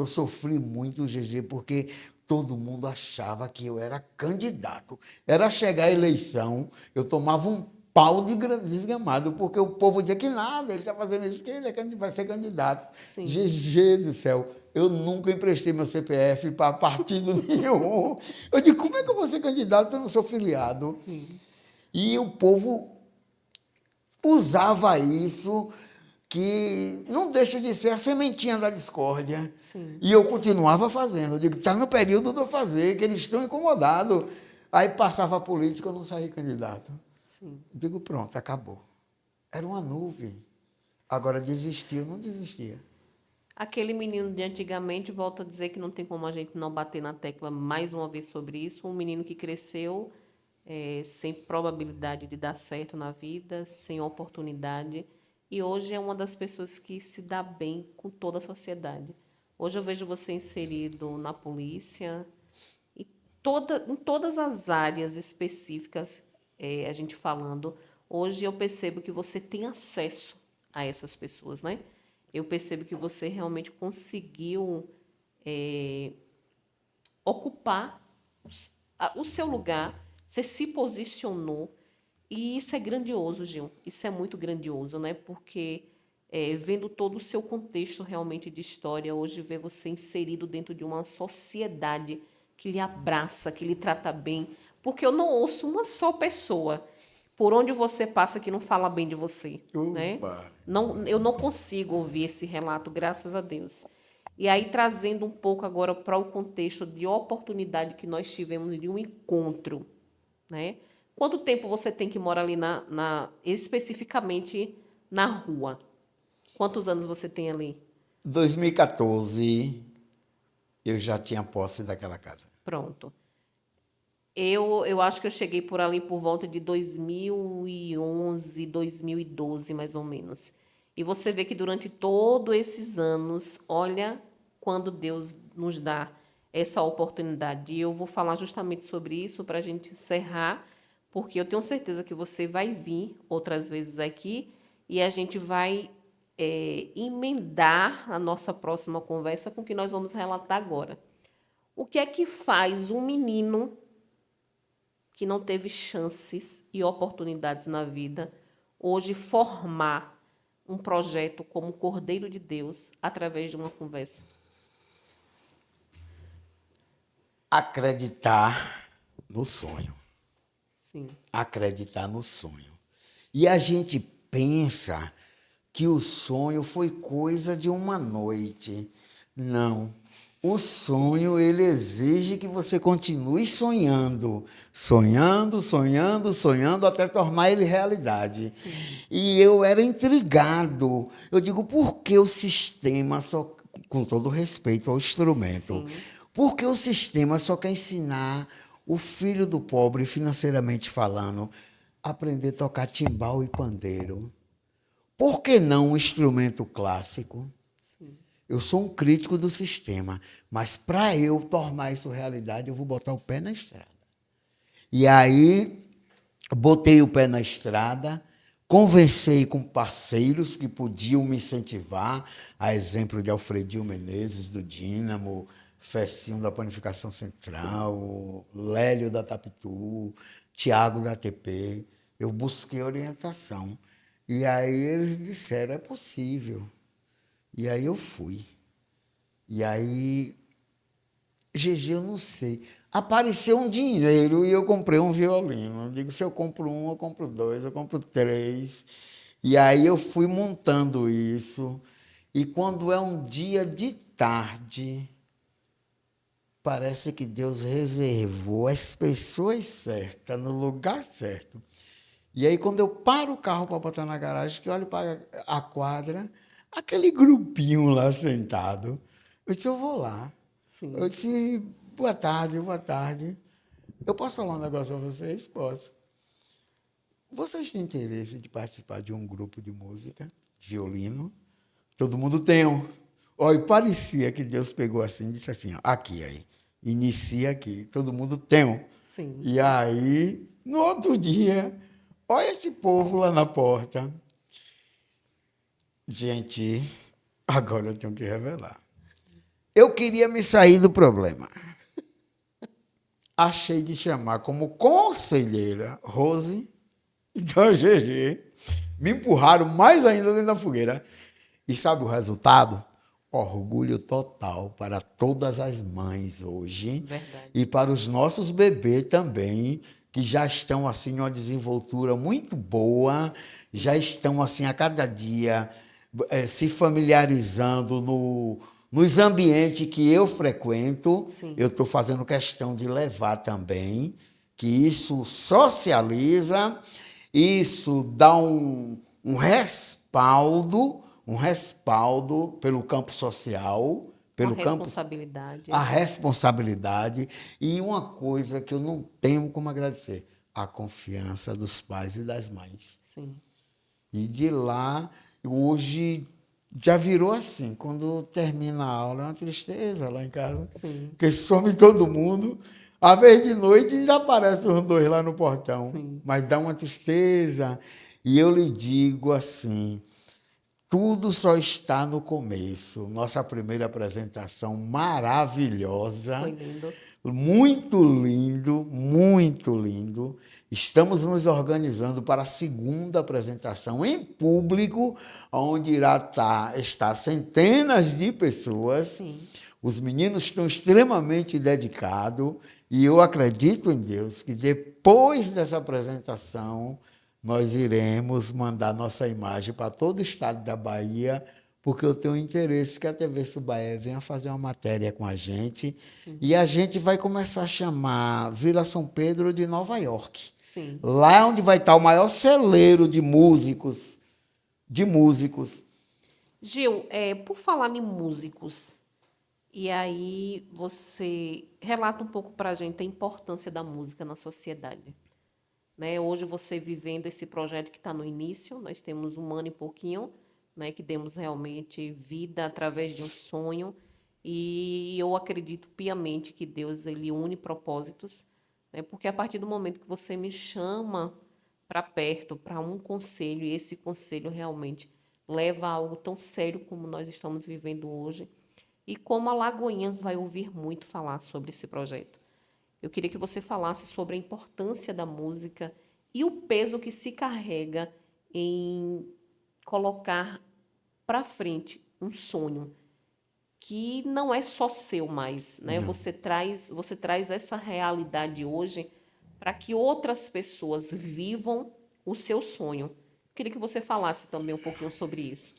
sofri muito, GG, porque todo mundo achava que eu era candidato. Era chegar a eleição, eu tomava um pau de desgramado, porque o povo dizia que nada, ele está fazendo isso, que ele vai ser candidato. Sim. GG do céu, eu nunca emprestei meu CPF para partido nenhum. Eu digo, como é que eu vou ser candidato se eu não sou filiado? Sim. E o povo usava isso, que não deixa de ser a sementinha da discórdia. Sim. E eu continuava fazendo. Eu digo, está no período de eu fazer, que eles estão incomodados. Aí passava a política, eu não saí candidato. Sim. Eu digo, pronto, acabou. Era uma nuvem. Agora desistiu, não desistia. Aquele menino de antigamente, volta a dizer que não tem como a gente não bater na tecla mais uma vez sobre isso. Um menino que cresceu sem probabilidade de dar certo na vida, sem oportunidade. E hoje é uma das pessoas que se dá bem com toda a sociedade. Hoje eu vejo você inserido na polícia, e em todas as áreas específicas, a gente falando, hoje eu percebo que você tem acesso a essas pessoas, né? Eu percebo que você realmente conseguiu ocupar o seu lugar, você se posicionou, e isso é grandioso, Gil. Isso é muito grandioso, né? Porque vendo todo o seu contexto realmente de história, hoje ver você inserido dentro de uma sociedade que lhe abraça, que lhe trata bem, porque eu não ouço uma só pessoa por onde você passa que não fala bem de você, né? Ufa. Não, eu não consigo ouvir esse relato, graças a Deus. E aí, trazendo um pouco agora para o contexto de oportunidade que nós tivemos de um encontro, né? Quanto tempo você tem que morar ali especificamente na rua? Quantos anos você tem ali? 2014, eu já tinha posse daquela casa. Pronto. Eu acho que eu cheguei por ali por volta de 2011, 2012, mais ou menos. E você vê que durante todos esses anos, olha quando Deus nos dá essa oportunidade. E eu vou falar justamente sobre isso para a gente encerrar, porque eu tenho certeza que você vai vir outras vezes aqui e a gente vai emendar a nossa próxima conversa com o que nós vamos relatar agora. O que é que faz um menino que não teve chances e oportunidades na vida, hoje formar um projeto como Cordeiro de Deus através de uma conversa? Acreditar no sonho. Sim. Acreditar no sonho. E a gente pensa que o sonho foi coisa de uma noite. Não. O sonho, ele exige que você continue sonhando, sonhando, sonhando, sonhando, até tornar ele realidade. Sim. E eu era intrigado. Eu digo, por que o sistema só, com todo respeito ao instrumento, Sim. por que o sistema só quer ensinar o filho do pobre, financeiramente falando, a aprender a tocar timbal e pandeiro? Por que não um instrumento clássico? Sim. Eu sou um crítico do sistema, mas para eu tornar isso realidade, eu vou botar o pé na estrada. E aí, botei o pé na estrada, conversei com parceiros que podiam me incentivar, a exemplo de Alfredinho Menezes, do Dínamo, Fecinho da Panificação Central, Lélio da Tapitu, Tiago da ATP. Eu busquei orientação. E aí eles disseram, é possível. E aí eu fui. E aí, GG, eu não sei. Apareceu um dinheiro e eu comprei um violino. Eu digo, se eu compro um, eu compro dois, eu compro três. E aí eu fui montando isso. E quando é um dia de tarde, parece que Deus reservou as pessoas certas, no lugar certo. E aí, quando eu paro o carro para botar na garagem, que eu olho para a quadra, aquele grupinho lá sentado, Eu disse, eu vou lá. Sim. Eu disse, boa tarde, boa tarde. Eu posso falar um negócio a vocês? Posso. Vocês têm interesse de participar de um grupo de música, de violino? Todo mundo tem um. Olha, parecia que Deus pegou assim e disse assim, ó, aqui aí, inicia aqui, todo mundo tem um. Sim. E aí, no outro dia, olha esse povo lá na porta. Gente, agora eu tenho que revelar. Eu queria me sair do problema. Achei de chamar como conselheira Rose da GG. Me empurraram mais ainda dentro da fogueira. E sabe o resultado? Orgulho total para todas as mães hoje. Verdade. E para os nossos bebês também, que já estão assim em uma desenvoltura muito boa, já estão assim a cada dia se familiarizando nos ambientes que eu frequento. Sim. Eu estou fazendo questão de levar também, que isso socializa, isso dá um respaldo pelo campo social, Uma pelo campo, responsabilidade. a responsabilidade e uma coisa que eu não tenho como agradecer, a confiança dos pais e das mães. Sim. E de lá, hoje já virou assim, quando termina a aula é uma tristeza lá em casa, Sim. porque some todo mundo. Às vezes de noite ainda aparecem os dois lá no portão, Sim. mas dá uma tristeza. E eu lhe digo assim, tudo só está no começo. Nossa primeira apresentação maravilhosa. Foi lindo. Muito lindo, muito lindo. Estamos nos organizando para a segunda apresentação em público, onde irá estar centenas de pessoas. Sim. Os meninos estão extremamente dedicados e eu acredito em Deus que depois dessa apresentação nós iremos mandar nossa imagem para todo o estado da Bahia, porque eu tenho interesse que a TV Subaé venha fazer uma matéria com a gente. Sim. E a gente vai começar a chamar Vila São Pedro de Nova York. Sim. Lá é onde vai estar o maior celeiro de músicos, Gil, por falar em músicos, e aí você relata um pouco para a gente a importância da música na sociedade. Né? Hoje você vivendo esse projeto que está no início, nós temos um ano e pouquinho, né, que demos realmente vida através de um sonho, e eu acredito piamente que Deus ele une propósitos, né, porque a partir do momento que você me chama para perto, para um conselho, e esse conselho realmente leva a algo tão sério como nós estamos vivendo hoje, e como a Lagoinhas vai ouvir muito falar sobre esse projeto. Eu queria que você falasse sobre a importância da música e o peso que se carrega em colocar para frente um sonho que não é só seu mais, né? Não. Você traz essa realidade hoje para que outras pessoas vivam o seu sonho. Eu queria que você falasse também um pouquinho sobre isso.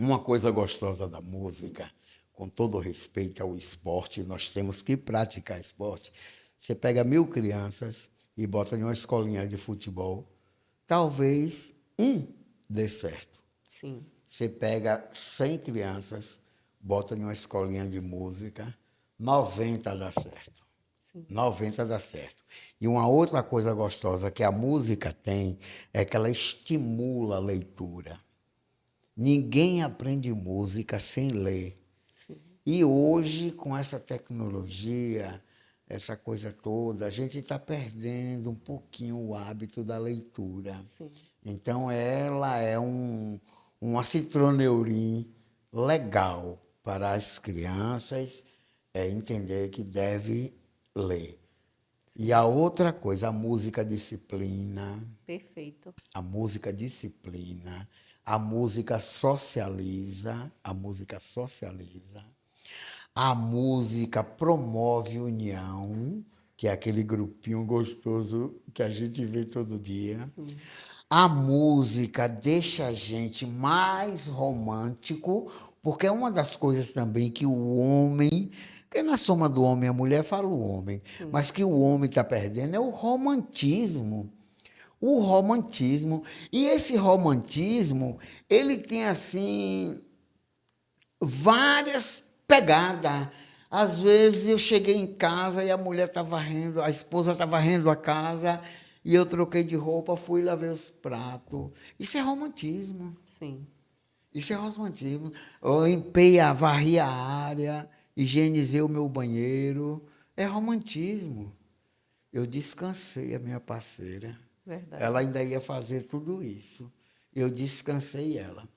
Uma coisa gostosa da música, com todo respeito ao esporte, nós temos que praticar esporte. Você pega 1.000 crianças e bota em uma escolinha de futebol, talvez um dê certo. Sim. Você pega 100 crianças, bota em uma escolinha de música, 90 dá certo. Sim. 90 dá certo. E uma outra coisa gostosa que a música tem é que ela estimula a leitura. Ninguém aprende música sem ler. Sim. E hoje, com essa tecnologia, essa coisa toda, a gente está perdendo um pouquinho o hábito da leitura. Sim. Então, ela é uma citroneurim legal para as crianças entender que deve ler. E a outra coisa, a música disciplina. Perfeito. A música disciplina, a música socializa, a música promove união, que é aquele grupinho gostoso que a gente vê todo dia. Sim. A música deixa a gente mais romântico, porque é uma das coisas também que o homem, que na soma do homem e a mulher fala o homem, Sim. mas que o homem está perdendo é o romantismo. O romantismo. E esse romantismo, ele tem, assim, várias pegada. Às vezes eu cheguei em casa e a mulher estava varrendo, a esposa estava varrendo a casa, e eu troquei de roupa, fui e lavei os pratos. Isso é romantismo. Sim, Isso é romantismo. Eu limpei, varri a área, higienizei o meu banheiro. É romantismo. Eu descansei a minha parceira. Ela verdade. ainda ia fazer tudo isso. Eu descansei ela.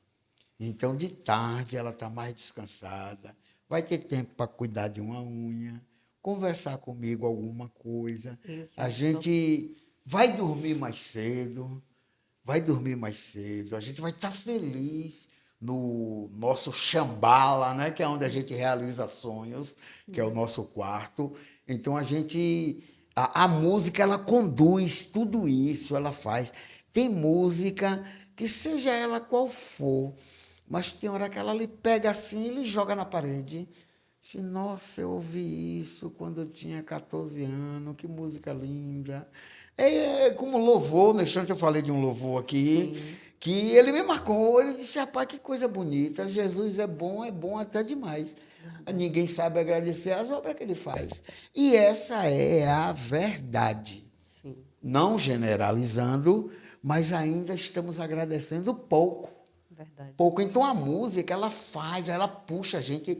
Então, de tarde, ela está mais descansada. Vai ter tempo para cuidar de uma unha, conversar comigo alguma coisa. A Exato. gente vai dormir mais cedo, vai dormir mais cedo. A gente vai estar feliz no nosso Shambhala, né? Que é onde a gente realiza sonhos, que é o Sim, nosso quarto. Então, a música, ela conduz tudo isso, ela faz. Tem música que seja ela qual for, mas tem hora que ela lhe pega assim e lhe joga na parede. Se, nossa, eu ouvi isso quando eu tinha 14 anos, que música linda. É como louvor, né? Eu falei de um louvor aqui, sim, que ele me marcou, ele disse, rapaz, que coisa bonita, Jesus é bom até demais. verdade. Ninguém sabe agradecer as obras que ele faz. E essa é a verdade. Sim, Não generalizando, mas ainda estamos agradecendo pouco. verdade. Pouco. Então a música, ela faz, ela puxa a gente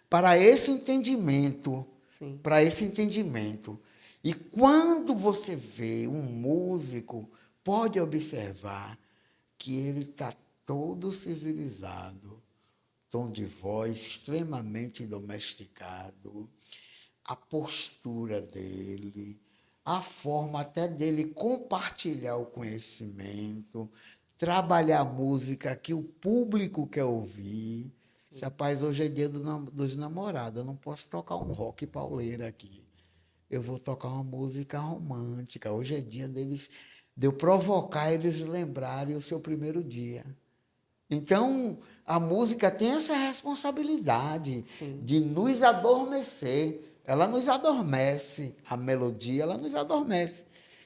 para esse entendimento, Sim, para esse entendimento. E quando você vê um músico, pode observar que ele está todo civilizado, tom de voz extremamente domesticado, a postura dele, a forma até dele compartilhar o conhecimento, trabalhar a música que o público quer ouvir. Se, sim, rapaz, hoje é dia dos namorados, eu não posso tocar um rock pauleiro aqui. Eu vou tocar uma música romântica. Hoje é dia de eu provocar eles lembrarem o seu primeiro dia. Então, a música tem essa responsabilidade sim, de nos adormecer. Ela nos adormece, a melodia, ela nos adormece.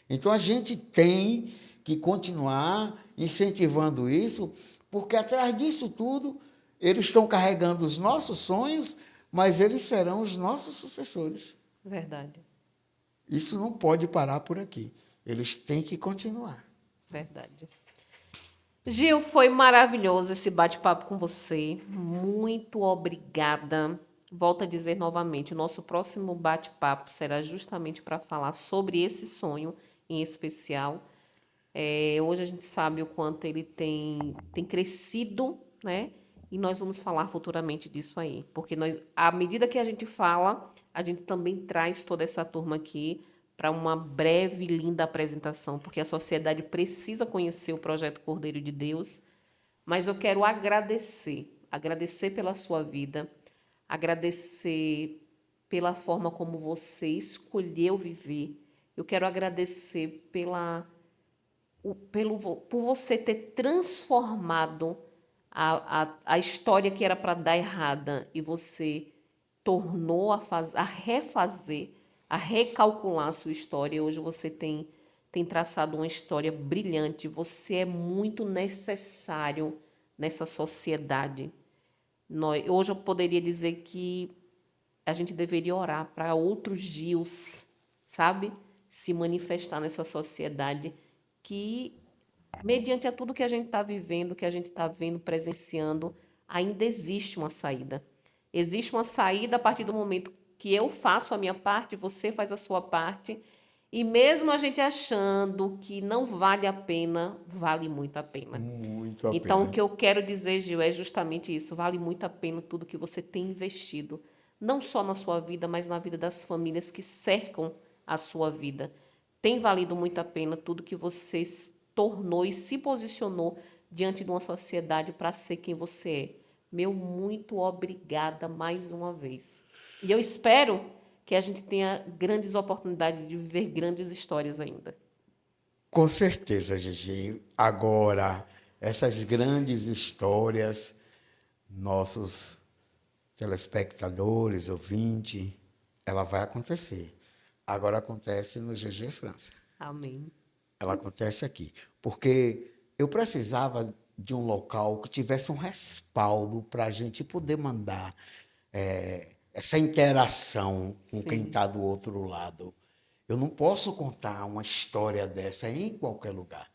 Então, a gente tem que continuar incentivando isso, porque atrás disso tudo, eles estão carregando os nossos sonhos, mas eles serão os nossos sucessores. verdade, Isso não pode parar por aqui. Eles têm que continuar. verdade. Gil, foi maravilhoso esse bate-papo com você. Muito obrigada. Volto a dizer novamente, o nosso próximo bate-papo será justamente para falar sobre esse sonho em especial. Hoje a gente sabe o quanto ele tem crescido, né? E nós vamos falar futuramente disso aí. Porque nós, à medida que a gente fala, a gente também traz toda essa turma aqui para uma breve e linda apresentação, porque a sociedade precisa conhecer o projeto Cordeiro de Deus. Mas eu quero agradecer pela sua vida, agradecer pela forma como você escolheu viver. Eu quero agradecer por você ter transformado a história que era para dar errada e você tornou a refazer, a recalcular a sua história. E hoje você tem traçado uma história brilhante. Você é muito necessário nessa sociedade. Hoje eu poderia dizer que a gente deveria orar para outros Gils, sabe? Se manifestar nessa sociedade que, mediante a tudo que a gente está vivendo, que a gente está vendo, presenciando, ainda existe uma saída. Existe uma saída a partir do momento que eu faço a minha parte, você faz a sua parte, e mesmo a gente achando que não vale a pena, vale muito a pena. Muito a Então, o pena. que eu quero dizer, Gil, é justamente isso. Vale muito a pena tudo que você tem investido, não só na sua vida, mas na vida das famílias que cercam a sua vida. Tem valido muito a pena tudo que você se tornou e se posicionou diante de uma sociedade para ser quem você é. Meu muito obrigada mais uma vez. E eu espero que a gente tenha grandes oportunidades de viver grandes histórias ainda. Com certeza, Gigi. Agora, essas grandes histórias, nossos telespectadores, ouvintes, ela vai acontecer. Agora acontece no GG França. Amém. Ela acontece aqui. Porque eu precisava de um local que tivesse um respaldo para a gente poder mandar. essa interação com quem Sim. está do outro lado. Eu não posso contar uma história dessa em qualquer lugar.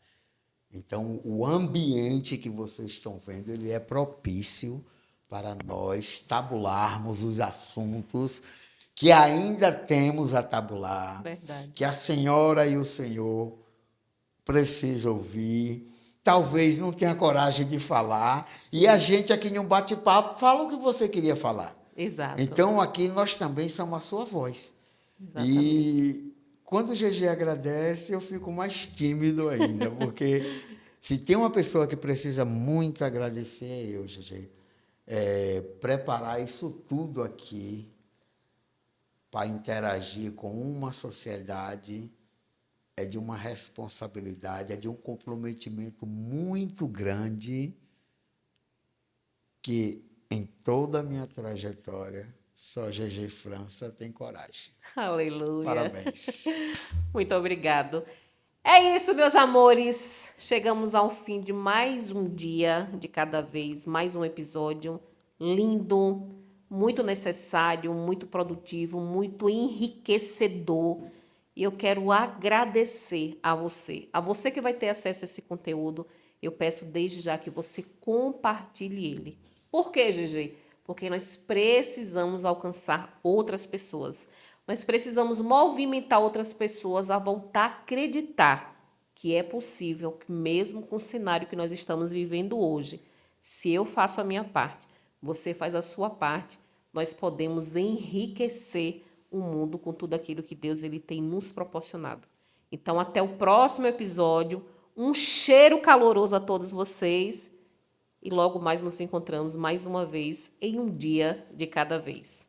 Então, o ambiente que vocês estão vendo, ele é propício para nós tabularmos os assuntos que ainda temos a tabular, Verdade. que a senhora e o senhor precisam ouvir. Talvez não tenha coragem de falar. E a gente aqui em um bate-papo fala o que você queria falar. Exato. Então, aqui nós também somos a sua voz. Exatamente. E quando o GG agradece, eu fico mais tímido ainda, porque se tem uma pessoa que precisa muito agradecer, é eu, GG. Preparar isso tudo aqui para interagir com uma sociedade é de uma responsabilidade, é de um comprometimento muito grande que em toda a minha trajetória só GG França tem coragem. Aleluia. Parabéns. Muito obrigado. É isso, meus amores. Chegamos ao fim de mais um dia de cada vez, mais um episódio lindo, muito necessário, muito produtivo, muito enriquecedor. E eu quero agradecer a você que vai ter acesso a esse conteúdo. Eu peço desde já que você compartilhe ele. Por quê, GG? Porque nós precisamos alcançar outras pessoas. Nós precisamos movimentar outras pessoas a voltar a acreditar que é possível, que mesmo com o cenário que nós estamos vivendo hoje, se eu faço a minha parte, você faz a sua parte, nós podemos enriquecer o mundo com tudo aquilo que Deus ele tem nos proporcionado. Então, até o próximo episódio. Um cheiro caloroso a todos vocês e logo mais nos encontramos mais uma vez em um dia de cada vez.